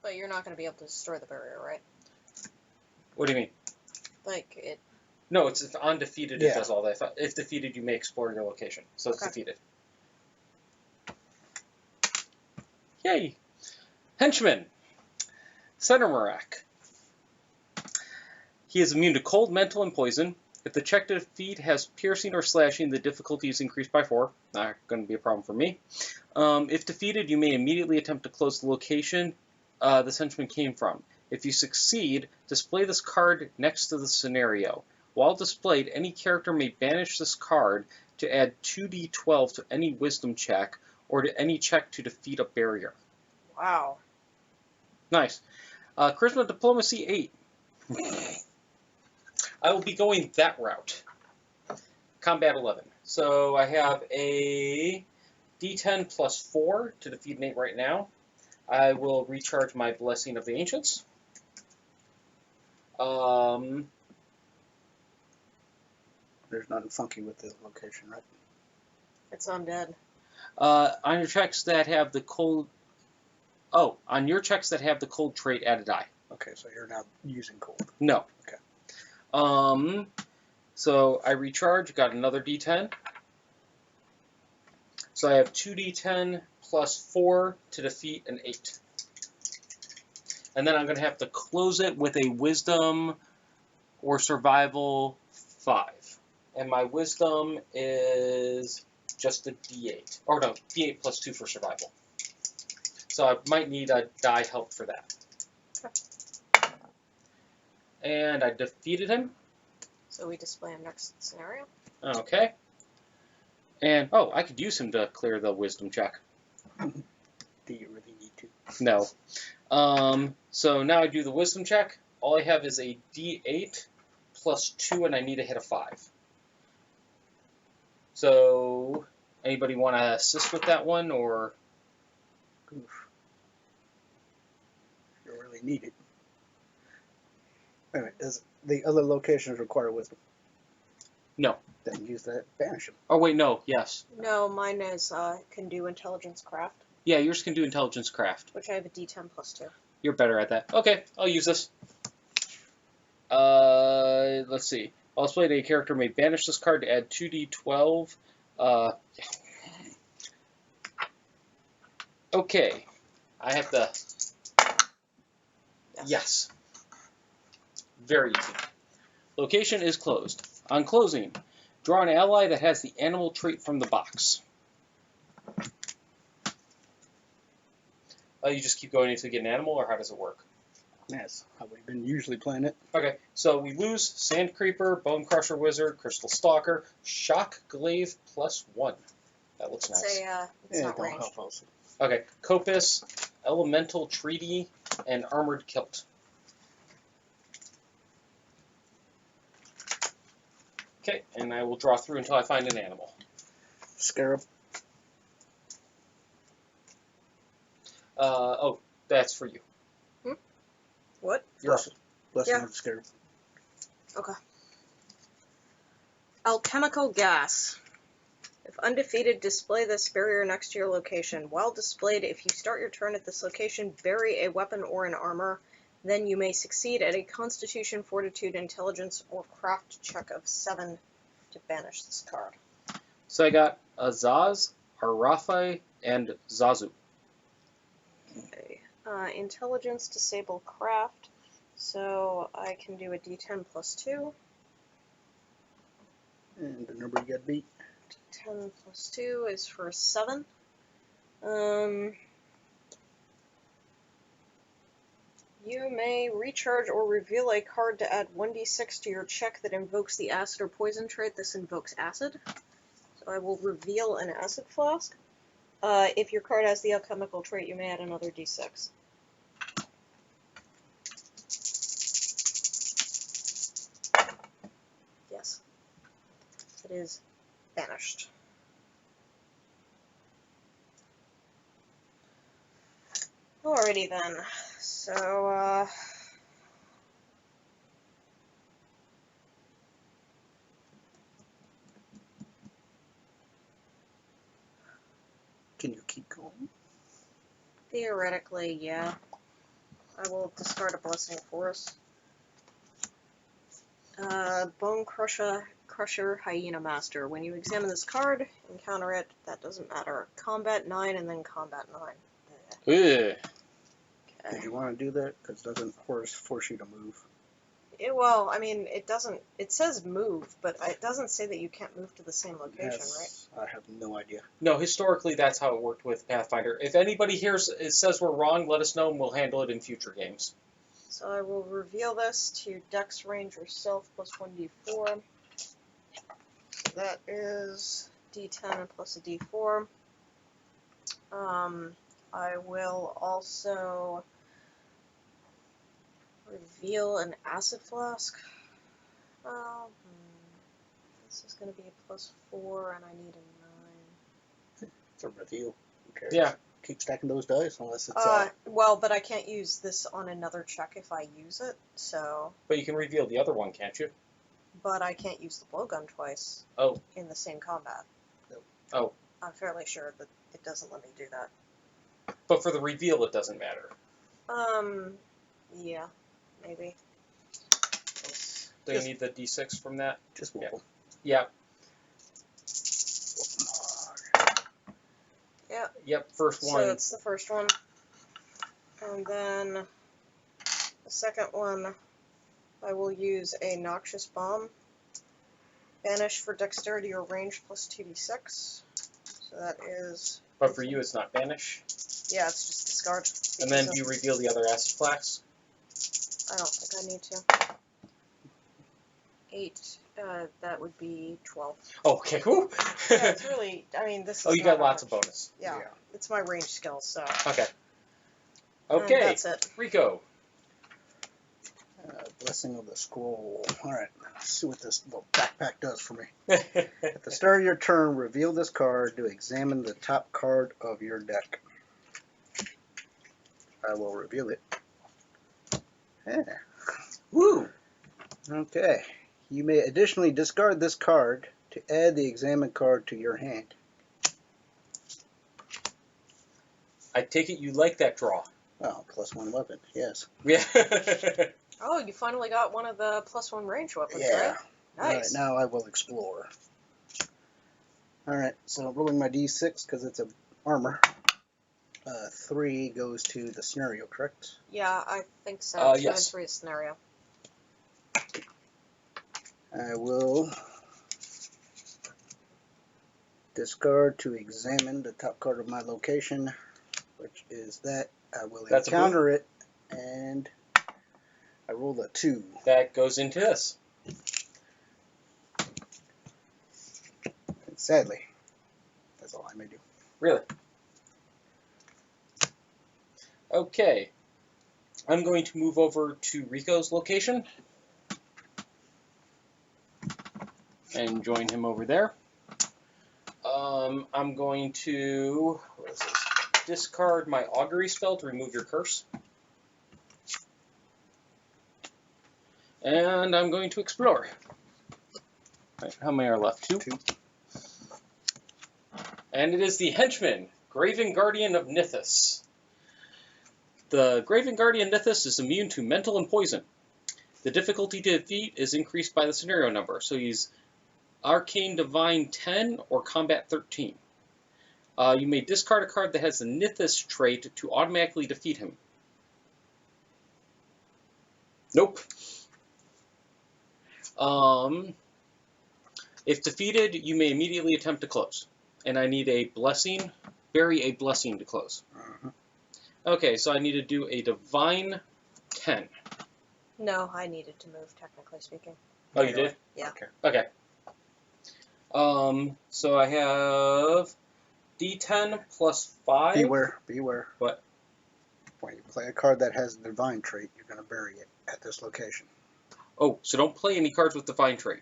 Speaker 3: But But you're not going to be able to destroy the barrier, right?
Speaker 1: What do you mean?
Speaker 3: Like, it...
Speaker 1: No, it's if undefeated,
Speaker 2: Yeah.
Speaker 1: it does all that. If defeated, you may explore your location. So it's
Speaker 3: Okay.
Speaker 1: defeated. Yay! Henchman. Centermarak. He is immune to cold, mental, and poison. If the check to defeat has piercing or slashing, the difficulty is increased by 4. Not going to be a problem for me. If defeated, you may immediately attempt to close the location this henchman came from. If you succeed, display this card next to the scenario. While displayed, any character may banish this card to add 2d12 to any wisdom check or to any check to defeat a barrier.
Speaker 3: Wow.
Speaker 1: Nice. Charisma Diplomacy 8. I will be going that route. Combat 11. So I have a D10 plus 4 to defeat an 8 right now. I will recharge my Blessing of the Ancients.
Speaker 2: There's nothing funky with this location, right?
Speaker 3: It's undead.
Speaker 1: On your checks that have the cold... Oh, on your checks that have the cold trait, add a die.
Speaker 2: Okay, so you're not using cold.
Speaker 1: No.
Speaker 2: Okay.
Speaker 1: So I recharge, got another D10. So I have 2d10 plus 4 to defeat an 8. And then I'm going to have to close it with a Wisdom or Survival 5. And my Wisdom is just a D8. Or no, D8 plus 2 for Survival. So I might need a die help for that. And I defeated him.
Speaker 3: So we display him next to the scenario.
Speaker 1: Okay. And, oh, I could use him to clear the Wisdom check.
Speaker 2: Do you really need to?
Speaker 1: No. So now I do the Wisdom check. All I have is a D8 plus 2, and I need to hit a 5. So, anybody want to assist with that one, or?
Speaker 2: Oof. You really need it. Wait a minute, does the other locations require wisdom?
Speaker 1: No.
Speaker 2: Then use that, banish them.
Speaker 1: Oh, wait, no, yes.
Speaker 3: No, mine is can do intelligence craft,
Speaker 1: Yeah, yours can do Intelligence Craft.
Speaker 3: which I have a D10 plus 2.
Speaker 1: You're better at that. Okay, I'll use this. Let's see. While displayed, a character may banish this card to add 2d12. Okay. I have to... Yes. Very easy. Location is closed. On closing, draw an ally that has the animal trait from the box. You just keep going until you get an animal, or how does it work?
Speaker 2: That's how we've been usually playing it.
Speaker 1: Okay, so we lose Sand Creeper, Bone Crusher Wizard, Crystal Stalker, Shock Glaive plus 1. That looks nice.
Speaker 3: It's not
Speaker 2: don't
Speaker 3: ranged.
Speaker 2: help us.
Speaker 1: Okay, Copus, Elemental Treaty, and Armored Kilt. Okay, and I will draw through until I find an animal.
Speaker 2: Scarab.
Speaker 1: Oh, that's for you.
Speaker 3: What?
Speaker 2: Blessing
Speaker 3: Yeah.
Speaker 2: of the scarab.
Speaker 3: Okay. Alchemical gas. If undefeated, display this barrier next to your location. While displayed, if you start your turn at this location, bury a weapon or an armor. Then you may succeed at a Constitution, Fortitude, Intelligence, or Craft check of 7 to banish this card.
Speaker 1: So I got Azaz, Arathi, and Zazu.
Speaker 3: Okay. Intelligence, disable Craft. So I can do a D10 plus 2.
Speaker 2: And the number you got beat.
Speaker 3: 10 plus 2 is for 7. You may recharge or reveal a card to add 1d6 to your check that invokes the acid or poison trait. This invokes acid. So I will reveal an acid flask. If your card has the alchemical trait, you may add another d6. Yes. It is banished. Alrighty then. So,
Speaker 2: Can you keep going?
Speaker 3: theoretically, yeah. I will discard a Blessing of Force. Bone Crusher Hyena Master. When you examine this card, encounter it, that doesn't matter. Combat 9 and then Combat 9.
Speaker 1: Ugh.
Speaker 3: Okay.
Speaker 2: Did you want to do that? Because doesn't force you to move.
Speaker 3: Well, I mean, it doesn't. It says move, but it doesn't say that you can't move to the same location, right?
Speaker 2: I have no idea.
Speaker 1: No, historically that's how it worked with Pathfinder. If anybody here says we're wrong, let us know and we'll handle it in future games.
Speaker 3: So I will reveal this to Dex Range or Stealth plus 1d4. So that is d10 plus a d4. I will also reveal an Acid Flask. This is going to be a +4, and I need a 9.
Speaker 2: It's a reveal. Who cares?
Speaker 1: Yeah.
Speaker 2: Keep stacking those dice unless it's...
Speaker 3: Well, but I can't use this on another check if I use it, so...
Speaker 1: But you can reveal the other one, can't you?
Speaker 3: But I can't use the blowgun twice.
Speaker 1: Oh.
Speaker 3: In the same combat.
Speaker 2: Nope.
Speaker 1: Oh.
Speaker 3: I'm fairly sure that it doesn't let me do that.
Speaker 1: But for the reveal, it doesn't matter.
Speaker 3: Yeah, maybe.
Speaker 1: Do you need the d6 from that?
Speaker 2: Just wobble.
Speaker 1: Yeah.
Speaker 3: Yeah.
Speaker 1: Yep, first one.
Speaker 3: So it's the first one. And then the second one, I will use a Noxious Bomb. Banish for dexterity or range plus 2d6. So that is...
Speaker 1: But for you, it's not banish.
Speaker 3: Yeah, it's just discard.
Speaker 1: And then do you reveal the other acid flask?
Speaker 3: I don't think I need to. 8. That would be 12.
Speaker 1: Oh, okay, cool.
Speaker 3: Yeah, it's really... I mean, this is
Speaker 1: Oh, you got
Speaker 3: not
Speaker 1: lots of
Speaker 3: much.
Speaker 1: bonus.
Speaker 3: Yeah, it's my range skill, so...
Speaker 1: Okay.
Speaker 3: And
Speaker 1: Okay,
Speaker 3: that's it.
Speaker 1: Rico.
Speaker 2: Blessing of the Scroll. Alright, let's see what this little backpack does for me. At the start of your turn, reveal this card to examine the top card of your deck. I will reveal it. Yeah.
Speaker 1: Woo!
Speaker 2: Okay. You may additionally discard this card to add the examined card to your hand.
Speaker 1: I take it you like that draw.
Speaker 2: Oh, +1 weapon, yes.
Speaker 1: Yeah.
Speaker 3: Oh, you finally got one of the +1 range weapons,
Speaker 2: Yeah.
Speaker 3: right?
Speaker 2: Alright,
Speaker 3: Nice.
Speaker 2: now I will explore. Alright, so rolling my d6 because it's a armor. 3 goes to the scenario, correct?
Speaker 3: Yeah, I think so. 2
Speaker 1: yes.
Speaker 3: and 3 is scenario.
Speaker 2: I will discard to examine the top card of my location, which is that. I will
Speaker 1: That's a
Speaker 2: encounter it, and I rolled a 2.
Speaker 1: That goes into this.
Speaker 2: And sadly, that's all I may do.
Speaker 1: Really? Okay. I'm going to move over to Rico's location and join him over there. I'm going to discard my augury spell to remove your curse. And I'm going to explore. Right, how many are left? 2?
Speaker 2: 2.
Speaker 1: And it is the henchman, Graven Guardian of Nithis. The Graven Guardian Nithis is immune to mental and poison. The difficulty to defeat is increased by the scenario number, so he's Arcane Divine 10 or Combat 13. You may discard a card that has the Nithis trait to automatically defeat him. Nope. If defeated, you may immediately attempt to close. And I need a blessing, bury a blessing to close. Okay, so I need to do a Divine 10.
Speaker 3: No, I needed to move, technically speaking.
Speaker 1: Oh, you did?
Speaker 3: Yeah.
Speaker 1: Okay. So I have D10 plus 5.
Speaker 2: Beware.
Speaker 1: What?
Speaker 2: When you play a card that has the divine trait, you're going to bury it at this location.
Speaker 1: Oh, so don't play any cards with Divine Trait.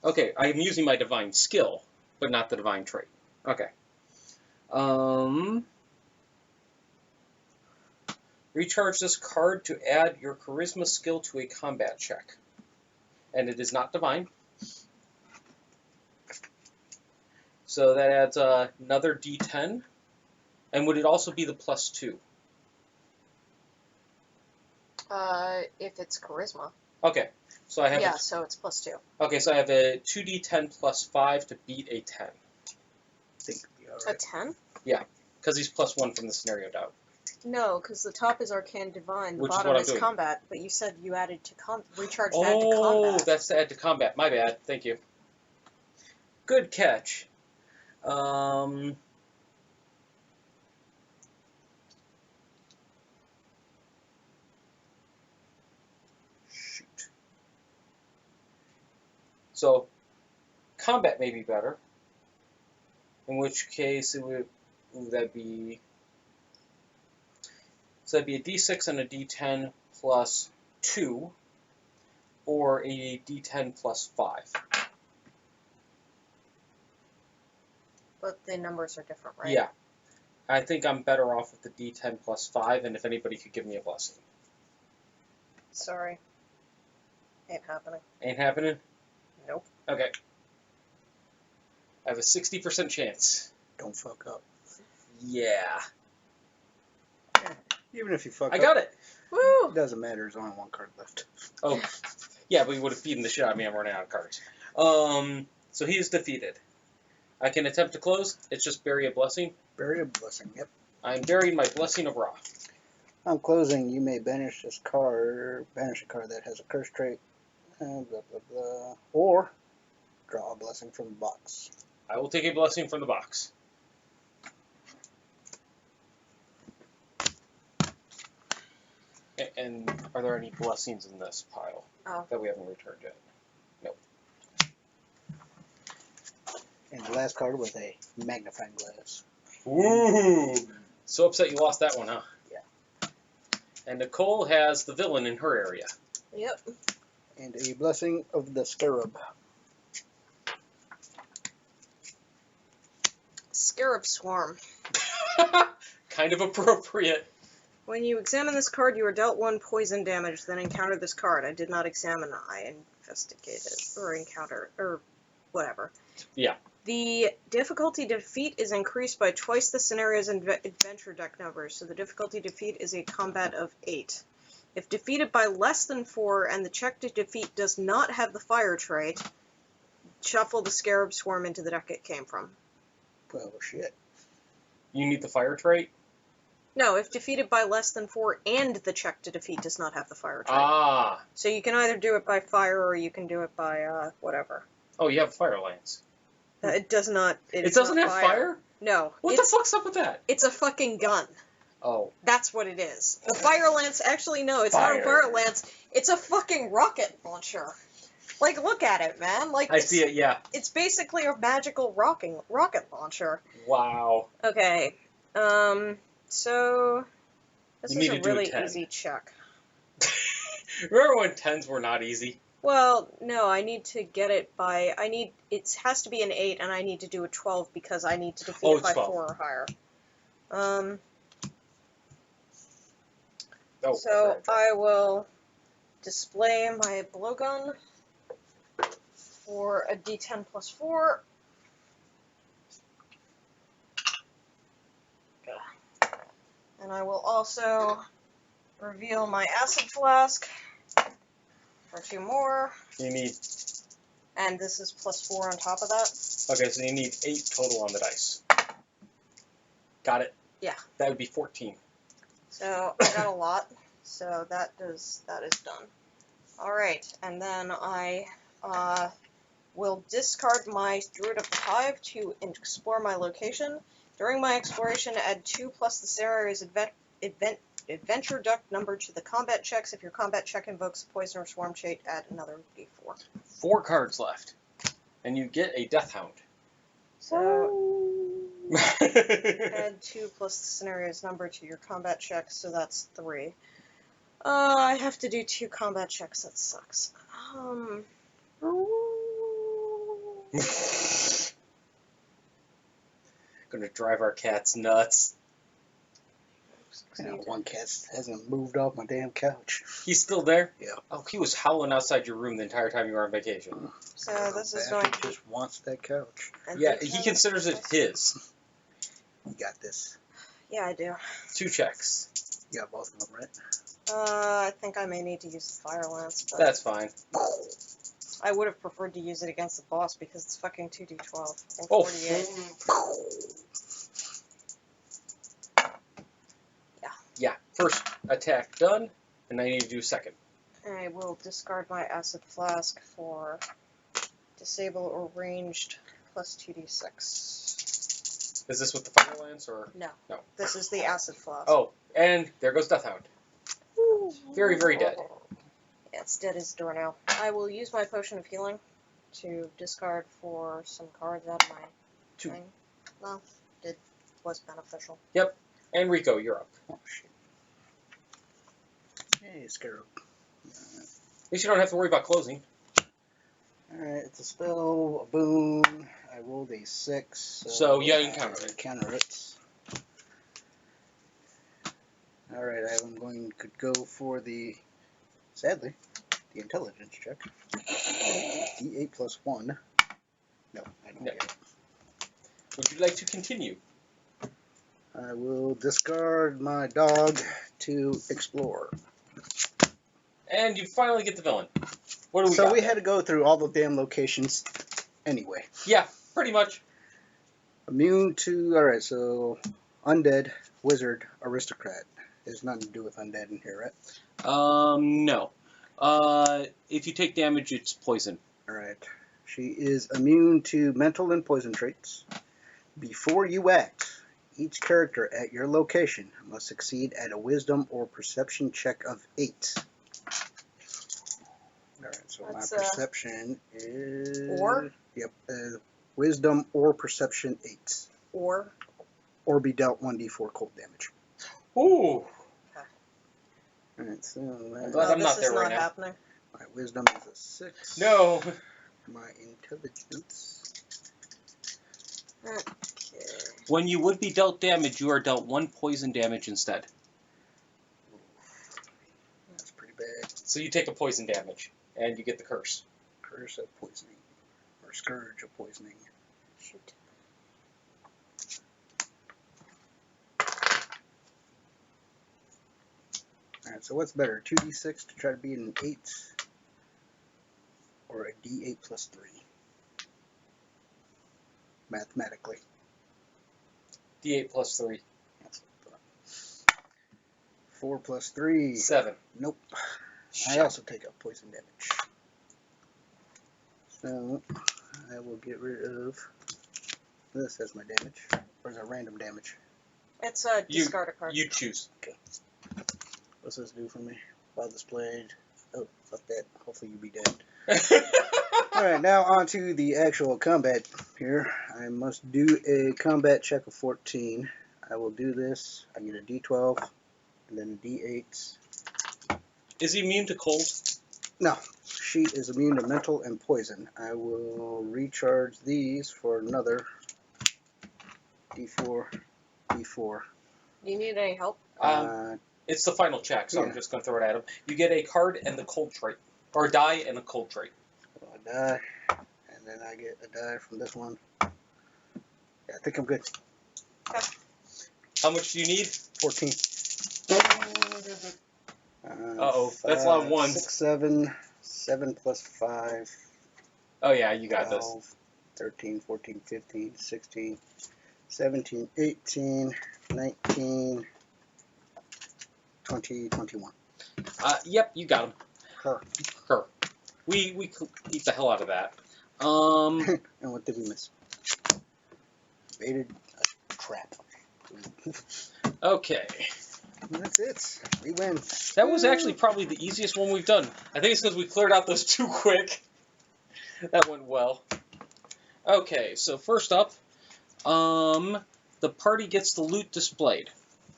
Speaker 1: Okay, I am using my Divine Skill, but not the Divine Trait. Okay. Recharge this card to add your Charisma skill to a combat check. And it is not Divine. So that adds another D10. And would it also be the +2?
Speaker 3: If it's charisma.
Speaker 1: Okay, so I have
Speaker 3: Yeah, so it's +2.
Speaker 1: okay, so I have a 2d10 plus 5 to beat a 10.
Speaker 2: I think it'll be all
Speaker 3: A
Speaker 2: right.
Speaker 3: 10?
Speaker 1: Because he's +1 from the scenario doubt.
Speaker 3: No, because the top is Arcane Divine, the
Speaker 1: Which is
Speaker 3: bottom
Speaker 1: what I'm
Speaker 3: is
Speaker 1: doing.
Speaker 3: Combat, but you said you added to recharge to add to combat.
Speaker 1: Oh, that's to add to combat. My bad. Thank you. Good catch. Shoot. So, combat may be better. In which case, it would that'd be. So that'd be a d6 and a d10 plus 2, or a d10 plus 5.
Speaker 3: But the numbers are different, right?
Speaker 1: Yeah. I think I'm better off with the d10 plus 5, and if anybody could give me a blessing.
Speaker 3: Sorry. Ain't happening.
Speaker 1: Ain't happening?
Speaker 3: Nope.
Speaker 1: Okay. I have a 60% chance.
Speaker 2: Don't fuck up.
Speaker 1: Yeah.
Speaker 2: Even if you fuck
Speaker 1: I
Speaker 2: up,
Speaker 1: got it.
Speaker 3: Woo!
Speaker 2: it doesn't matter. There's only one card left.
Speaker 1: Oh, yeah, but he would have beaten the shit out of me. I'm running out of cards. So he is defeated. I can attempt to close. It's just bury a blessing.
Speaker 2: Bury a blessing. Yep.
Speaker 1: I'm burying my blessing of Ra.
Speaker 2: On closing, you may banish this card. Banish a card that has a curse trait. Blah blah blah. Or draw a blessing from the box.
Speaker 1: I will take a blessing from the box. And are there any blessings in this pile that we haven't returned yet? Nope.
Speaker 2: And the last card was a magnifying glass.
Speaker 1: Ooh! So upset you lost that one, huh?
Speaker 2: Yeah.
Speaker 1: And Nicole has the villain in her area.
Speaker 3: Yep.
Speaker 2: And a blessing of the scarab.
Speaker 3: Scarab Swarm.
Speaker 1: Kind of appropriate.
Speaker 3: When you examine this card, you are dealt 1 poison damage, then encounter this card. I did not examine, I investigated, or encounter, or whatever.
Speaker 1: Yeah.
Speaker 3: The difficulty to defeat is increased by twice the scenario's adventure deck numbers, so the difficulty to defeat is a combat of 8. If defeated by less than 4 and the check to defeat does not have the fire trait, shuffle the Scarab Swarm into the deck it came from.
Speaker 2: Oh shit.
Speaker 1: You need the fire trait?
Speaker 3: No, if defeated by less than 4 and the check to defeat does not have the fire trait.
Speaker 1: Ah.
Speaker 3: So you can either do it by fire or you can do it by whatever.
Speaker 1: Oh, you have Fire Lance.
Speaker 3: It does not.
Speaker 1: It doesn't have fire?
Speaker 3: No.
Speaker 1: What the fuck's up with that?
Speaker 3: It's a fucking gun.
Speaker 1: Oh.
Speaker 3: That's what it is. The Fire Lance, actually, no, it's not a Fire Lance. It's a fucking rocket launcher. Like, look at it, man. Like,
Speaker 1: I see it, yeah.
Speaker 3: It's basically a magical rocket launcher.
Speaker 1: Wow.
Speaker 3: Okay. So this
Speaker 1: You
Speaker 3: is
Speaker 1: need
Speaker 3: a
Speaker 1: to do a
Speaker 3: really
Speaker 1: 10.
Speaker 3: easy check.
Speaker 1: Remember when 10s were not easy?
Speaker 3: Well, no, I need to get it by, it has to be an 8, and I need to do a 12 because I need to defeat it by
Speaker 1: 12.
Speaker 3: 4 or higher.
Speaker 1: So
Speaker 3: I will display my blowgun for a d10 plus 4. And I will also reveal my acid flask for 2 more.
Speaker 1: You need...
Speaker 3: And this is plus 4 on top of that.
Speaker 1: Okay, so you need 8 total on the dice. Got it?
Speaker 3: Yeah.
Speaker 1: That would be 14.
Speaker 3: So I got a lot. So that is done. Alright, and then I will discard my Druid of the Hive to explore my location. During my exploration, add 2 plus the scenario's adventure duck number to the combat checks. If your combat check invokes a poison or swarm trait, add another d4.
Speaker 1: 4 cards left. And you get a Death Hound.
Speaker 3: So add 2 plus the scenario's number to your combat checks, so that's 3. I have to do 2 combat checks, that sucks.
Speaker 1: Gonna drive our cats nuts.
Speaker 2: You know, one cat hasn't moved off my damn couch.
Speaker 1: He's still there?
Speaker 2: Yeah.
Speaker 1: Oh, he was howling outside your room the entire time you were on vacation.
Speaker 3: So this is going
Speaker 2: He just wants that couch.
Speaker 1: Yeah, he considers it his.
Speaker 2: You got this.
Speaker 3: Yeah, I do.
Speaker 1: 2 checks.
Speaker 2: You got both of them, right?
Speaker 3: I think I may need to use the Fire Lance, but
Speaker 1: That's fine.
Speaker 3: I would have preferred to use it against the boss because it's fucking 2d12 and
Speaker 1: Oh.
Speaker 3: 48.
Speaker 1: Yeah, first attack done, and I need to do second.
Speaker 3: I will discard my Acid Flask for disable or ranged plus 2d6.
Speaker 1: Is this with the Fire Lance, or?
Speaker 3: No.
Speaker 1: No.
Speaker 3: This is the Acid Flask.
Speaker 1: Oh, and there goes Deathhound. Very, very dead.
Speaker 3: Yeah, it's dead as a door now. I will use my Potion of Healing to discard for some cards out of my
Speaker 1: Two.
Speaker 3: thing. Well, it was beneficial.
Speaker 1: And Rico, you're up.
Speaker 2: Oh, shit. Hey, Scarab.
Speaker 1: At least you don't have to worry about closing.
Speaker 2: Alright, it's a spell, a boon. I rolled a 6.
Speaker 1: So, yeah, you can counter it.
Speaker 2: Counter it. Alright, I'm going to go for the, sadly, the intelligence check. D8 plus 1. No, I don't
Speaker 1: No.
Speaker 2: get it.
Speaker 1: Would you like to continue?
Speaker 2: I will discard my dog to explore.
Speaker 1: And you finally get the villain. What do we
Speaker 2: So
Speaker 1: got
Speaker 2: we
Speaker 1: there?
Speaker 2: had to go through all the damn locations anyway.
Speaker 1: Yeah, pretty much.
Speaker 2: Immune to, alright, so undead, wizard, aristocrat. There's nothing to do with undead in here, right?
Speaker 1: No. If you take damage, it's poison.
Speaker 2: Alright. She is immune to mental and poison traits. Before you act, each character at your location must succeed at a wisdom or perception check of 8. Alright, so
Speaker 3: That's,
Speaker 2: my perception is...
Speaker 3: Or?
Speaker 2: Yep, wisdom or perception 8.
Speaker 3: Or
Speaker 2: Or be dealt 1d4 cold damage.
Speaker 1: Ooh.
Speaker 2: Alright, so
Speaker 1: I'm glad
Speaker 3: no,
Speaker 1: I'm
Speaker 3: this
Speaker 1: not there
Speaker 3: is
Speaker 1: right
Speaker 3: not
Speaker 1: now.
Speaker 3: happening.
Speaker 2: my wisdom is a 6.
Speaker 1: No.
Speaker 2: My intelligence...
Speaker 3: Okay.
Speaker 1: When you would be dealt damage, you are dealt 1 poison damage instead.
Speaker 2: That's pretty bad.
Speaker 1: So you take a poison damage, and you get the curse.
Speaker 2: Curse of poisoning. Or scourge of poisoning.
Speaker 3: Shoot.
Speaker 2: Alright, so what's better? 2d6 to try to beat an 8? Or a d8 plus 3? Mathematically.
Speaker 1: D8 plus 3.
Speaker 2: That's what I thought. 4 plus 3.
Speaker 1: 7.
Speaker 2: Nope. I
Speaker 1: Shit.
Speaker 2: also take up poison damage. So, I will get rid of this as my damage. Or is it random damage?
Speaker 3: It's a discard a card.
Speaker 1: You choose.
Speaker 2: What's this do for me? While displayed. Oh, fuck that. Hopefully you be dead. Alright, now on to the actual combat here. I must do a combat check of 14. I will do this. I get a d12 and then a d8.
Speaker 1: Is he immune to cold?
Speaker 2: No, she is immune to mental and poison. I will recharge these for another d4, d4.
Speaker 3: Do you need any help?
Speaker 1: It's the final check, so
Speaker 2: Yeah.
Speaker 1: I'm just going to throw it at him. You get a card and the cold trait. Or a die and a cold trait.
Speaker 2: So I die, and then I get a die from this one. Yeah, I think I'm good.
Speaker 1: How much do you need?
Speaker 2: 14.
Speaker 1: Uh-oh, that's a lot of ones.
Speaker 2: 6, 7, 7 plus 5,
Speaker 1: Oh yeah, you got
Speaker 2: 12,
Speaker 1: this.
Speaker 2: 13, 14, 15, 16, 17, 18, 19, 20, 21.
Speaker 1: Yep, you got him.
Speaker 2: Her.
Speaker 1: Her. We eat the hell out of that.
Speaker 2: And what did we miss? Evaded a trap.
Speaker 1: Okay.
Speaker 2: And that's it. We win.
Speaker 1: That was actually probably the easiest one we've done. I think it's because we cleared out those too quick. That went well. Okay, so first up, the party gets the loot displayed.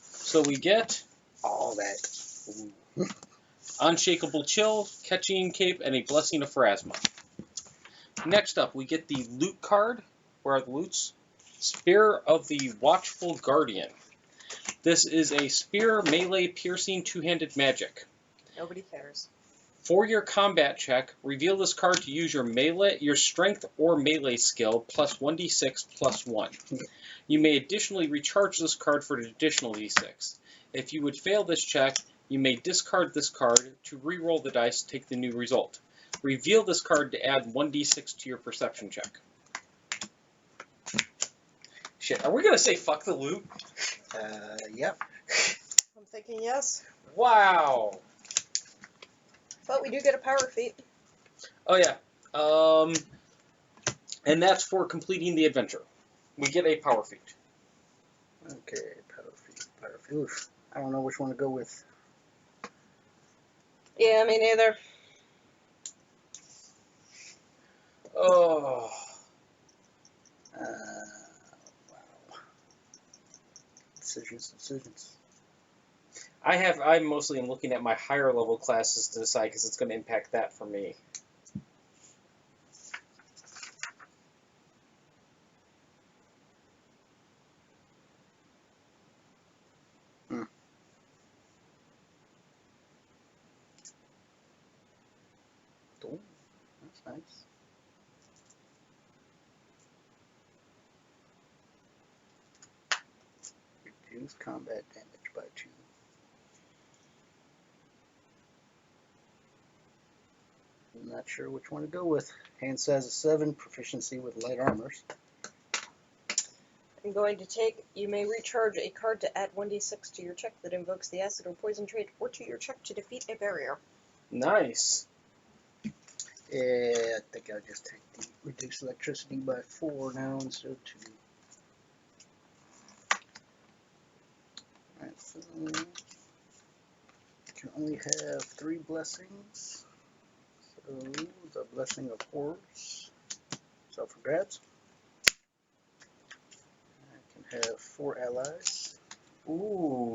Speaker 1: So we get
Speaker 2: All that. Ooh.
Speaker 1: Unshakable Chill, Catching Cape, and a Blessing of Pharasma. Next up, we get the loot card. Where are the loots? Spear of the Watchful Guardian. This is a spear, melee, piercing, two-handed magic.
Speaker 3: Nobody cares.
Speaker 1: For your combat check, reveal this card to use your strength or melee skill plus 1d6 plus 1. You may additionally recharge this card for an additional d6. If you would fail this check, You may discard this card to re-roll the dice, take the new result. Reveal this card to add 1d6 to your perception check. Shit, are we going to say fuck the loot?
Speaker 2: Yep.
Speaker 3: I'm thinking yes.
Speaker 1: Wow.
Speaker 3: But we do get a power feat.
Speaker 1: Oh, yeah. And that's for completing the adventure. We get a power feat.
Speaker 2: Okay, power feat. Oof. I don't know which one to go with.
Speaker 3: Yeah, me neither.
Speaker 1: Oh.
Speaker 2: Wow. Decisions.
Speaker 1: I mostly am looking at my higher level classes to decide because it's going to impact that for me.
Speaker 2: Oh, that's nice. Reduce combat damage by 2. I'm not sure which one to go with. Hand size of 7, proficiency with light armors.
Speaker 3: I'm going to take, you may recharge a card to add 1d6 to your check that invokes the acid or poison trait, or to your check to defeat a barrier.
Speaker 1: Nice.
Speaker 2: Yeah, I think I'll just take the reduce electricity by 4 now instead of 2. Alright, so can only have 3 blessings. So the blessing of horrors. So for grabs. I can have 4 allies.
Speaker 1: Ooh.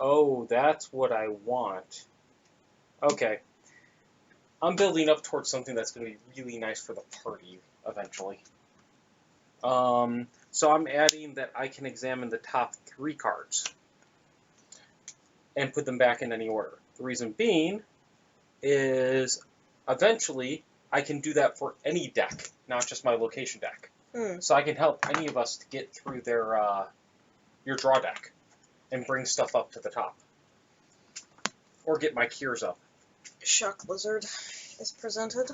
Speaker 1: Oh, that's what I want. Okay. I'm building up towards something that's going to be really nice for the party eventually. So I'm adding that I can examine the top 3 cards and put them back in any order. The reason being is eventually I can do that for any deck, not just my location deck. So I can help any of us to get through your draw deck and bring stuff up to the top. Or get my cures up.
Speaker 3: Shock Lizard is presented.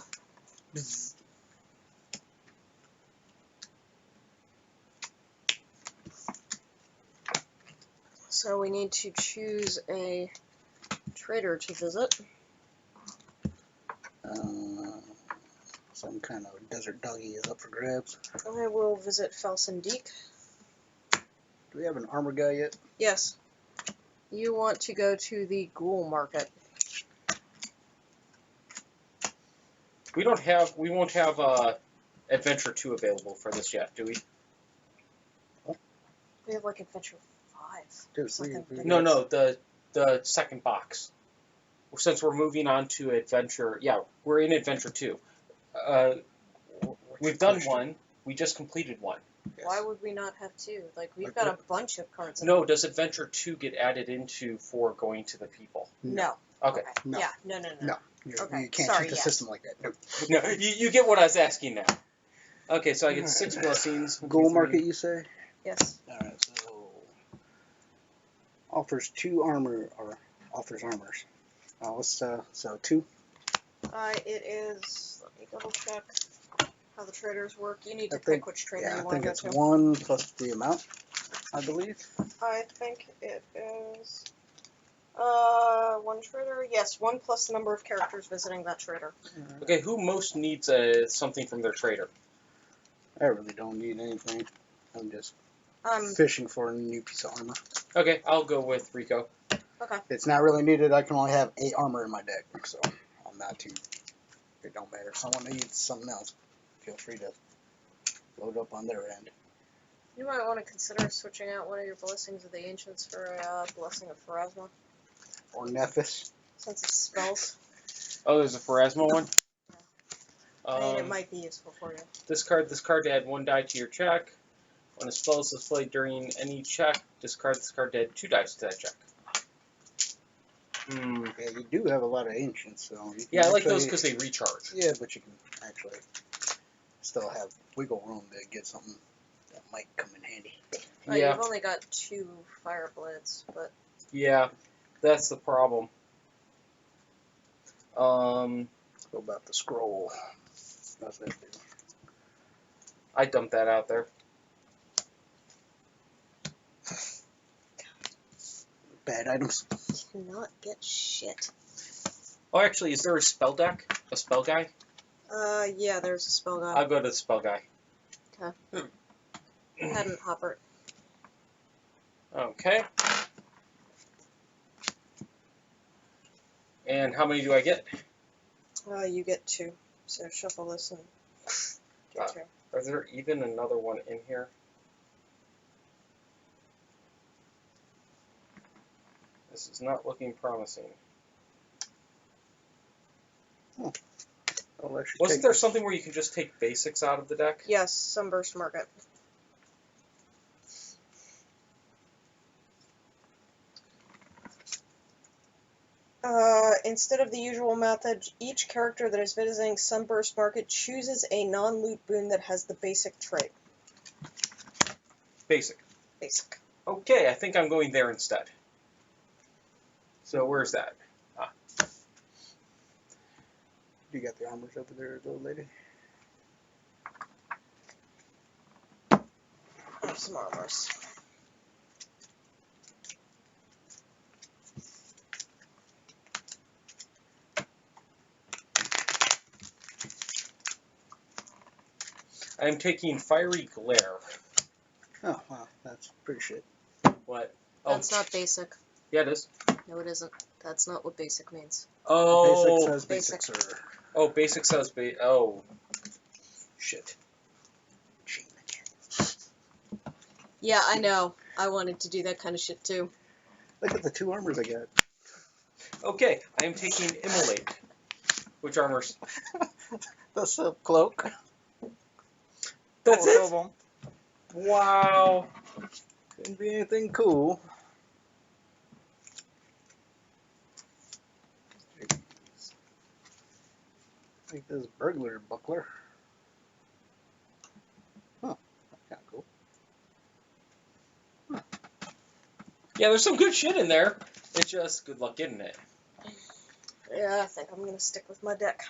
Speaker 3: So we need to choose a trader to visit.
Speaker 2: Some kind of desert doggy is up for grabs.
Speaker 3: I will visit Felsendeek.
Speaker 2: Do we have an armor guy yet?
Speaker 3: Yes. You want to go to the ghoul market.
Speaker 1: We won't have Adventure 2 available for this yet, do we?
Speaker 3: We have like Adventure 5.
Speaker 1: No, the second box. Since we're moving on to Adventure, yeah, we're in Adventure 2. We've done one. We just completed one.
Speaker 2: Yes.
Speaker 3: Why would we not have 2? Like, we've got a bunch of cards.
Speaker 1: No, does Adventure 2 get added into for going to the people?
Speaker 3: No.
Speaker 1: Okay.
Speaker 2: No.
Speaker 3: Yeah, no.
Speaker 2: No.
Speaker 3: Okay,
Speaker 2: You can't
Speaker 3: sorry,
Speaker 2: cheat the
Speaker 3: yes.
Speaker 2: system like that. Nope.
Speaker 1: No, you get what I was asking now. Okay, so I get 6 blessings.
Speaker 2: Gold market, you say?
Speaker 3: Yes.
Speaker 2: Alright, so offers 2 armor, or offers armors. So 2?
Speaker 3: It is, let me double check how the traders work. You need to
Speaker 2: I
Speaker 3: pick
Speaker 2: think-
Speaker 3: which trader
Speaker 2: Yeah,
Speaker 3: you
Speaker 2: I
Speaker 3: want
Speaker 2: think
Speaker 3: to
Speaker 2: it's
Speaker 3: go to.
Speaker 2: 1 plus the amount, I believe.
Speaker 3: I think it is 1 trader. Yes, 1 plus the number of characters visiting that trader.
Speaker 1: Okay, who most needs something from their trader?
Speaker 2: I really don't need anything. I'm just
Speaker 3: Um,
Speaker 2: fishing for a new piece of armor.
Speaker 1: Okay, I'll go with Rico.
Speaker 3: okay.
Speaker 2: It's not really needed. I can only have 8 armor in my deck, so I'm not too. It don't matter. If someone needs something else, feel free to load up on their end.
Speaker 3: You might want to consider switching out one of your Blessings of the Ancients for a Blessing of Pharasma,
Speaker 2: Or Nephis.
Speaker 3: since it's spells.
Speaker 1: Oh, there's a Pharasma one?
Speaker 3: I mean, it might be useful for you.
Speaker 1: Discard this card to add 1 die to your check. When a spell is displayed during any check, discard this card to add 2 dice to that check.
Speaker 2: Yeah, you do have a lot of ancients, so you can
Speaker 1: Yeah, I like
Speaker 2: actually-
Speaker 1: those because they recharge.
Speaker 2: Yeah, but you can actually still have wiggle room to get something that might come in handy.
Speaker 3: Oh,
Speaker 1: Yeah,
Speaker 3: you've only got 2 fire blades, but
Speaker 1: yeah, that's the problem.
Speaker 2: Go about the scroll. Nothing to do.
Speaker 1: I dumped that out there.
Speaker 2: Bad items.
Speaker 3: cannot get shit.
Speaker 1: Oh, actually, is there a spell deck? A spell guy?
Speaker 3: Yeah, there's a spell guy.
Speaker 1: I'll go to the spell guy.
Speaker 3: Hadn't Hopper.
Speaker 1: Okay. And how many do I get?
Speaker 3: You get 2. So shuffle this and get 2.
Speaker 1: Are there even another one in here? This is not looking promising. Wasn't there something where you can just take basics out of the deck?
Speaker 3: Yes, Sunburst Market. Instead of the usual method, each character that is visiting Sunburst Market chooses a non-loot boon that has the basic trait.
Speaker 1: Basic.
Speaker 3: Basic.
Speaker 1: Okay, I think I'm going there instead. So where's that?
Speaker 2: You got the armors over there, old lady?
Speaker 3: I have some armors.
Speaker 1: I'm taking Fiery Glare.
Speaker 2: Oh, wow. That's pretty shit.
Speaker 1: What?
Speaker 3: That's not basic.
Speaker 1: Yeah, it is.
Speaker 3: No, it isn't. That's not what basic means.
Speaker 1: Oh.
Speaker 2: Basic says
Speaker 3: basic.
Speaker 2: basic, sir.
Speaker 1: Oh, basic says oh. Shit.
Speaker 3: Yeah, I know. I wanted to do that kind of shit too.
Speaker 2: Look at the 2 armors I got.
Speaker 1: Okay, I am taking Immolate. Which armors?
Speaker 2: The silk cloak.
Speaker 1: That's
Speaker 2: Both
Speaker 1: it?
Speaker 2: of them.
Speaker 1: Wow.
Speaker 2: Couldn't be anything cool. Jeez. Like this burglar buckler. Huh. That's kind of cool.
Speaker 1: Yeah, there's some good shit in there. It's just good luck getting it.
Speaker 3: Yeah, I think I'm gonna stick with my deck.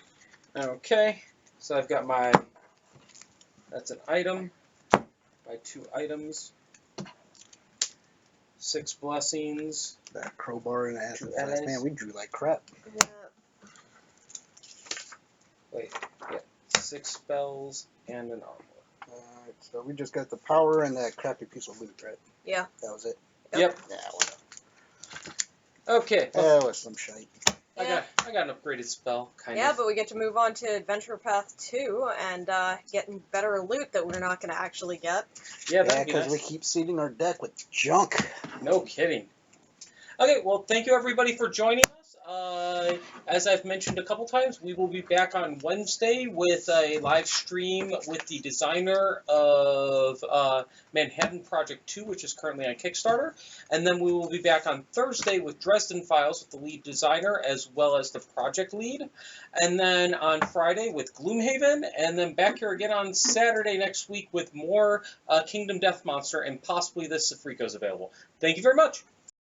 Speaker 1: Okay, so I've got my, that's an item, my 2 items, 6 blessings.
Speaker 2: That crowbar and acid
Speaker 1: Two
Speaker 2: flask.
Speaker 1: allies.
Speaker 2: Man, we drew like crap.
Speaker 3: Yeah.
Speaker 1: Wait, yeah, 6 spells and an armor.
Speaker 2: Alright, so we just got the power and that crappy piece of loot, right?
Speaker 3: Yeah.
Speaker 2: That was it?
Speaker 1: Yep.
Speaker 2: Yeah, whatever.
Speaker 1: Okay, well,
Speaker 2: That was some shite.
Speaker 1: I got an upgraded spell, kind
Speaker 3: Yeah,
Speaker 1: of.
Speaker 3: but we get to move on to Adventure Path 2 and getting better loot that we're not going to actually get.
Speaker 1: Yeah,
Speaker 2: Yeah,
Speaker 1: that'd be
Speaker 2: because
Speaker 1: nice.
Speaker 2: we keep seeding our deck with junk.
Speaker 1: No kidding. Okay, well, thank you everybody for joining us. As I've mentioned a couple times, we will be back on Wednesday with a live stream with the designer of Manhattan Project 2, which is currently on Kickstarter. And then we will be back on Thursday with Dresden Files with the lead designer as well as the project lead. And then on Friday with Gloomhaven. And then back here again on Saturday next week with more Kingdom Death Monster and possibly this if Rico's available. Thank you very much.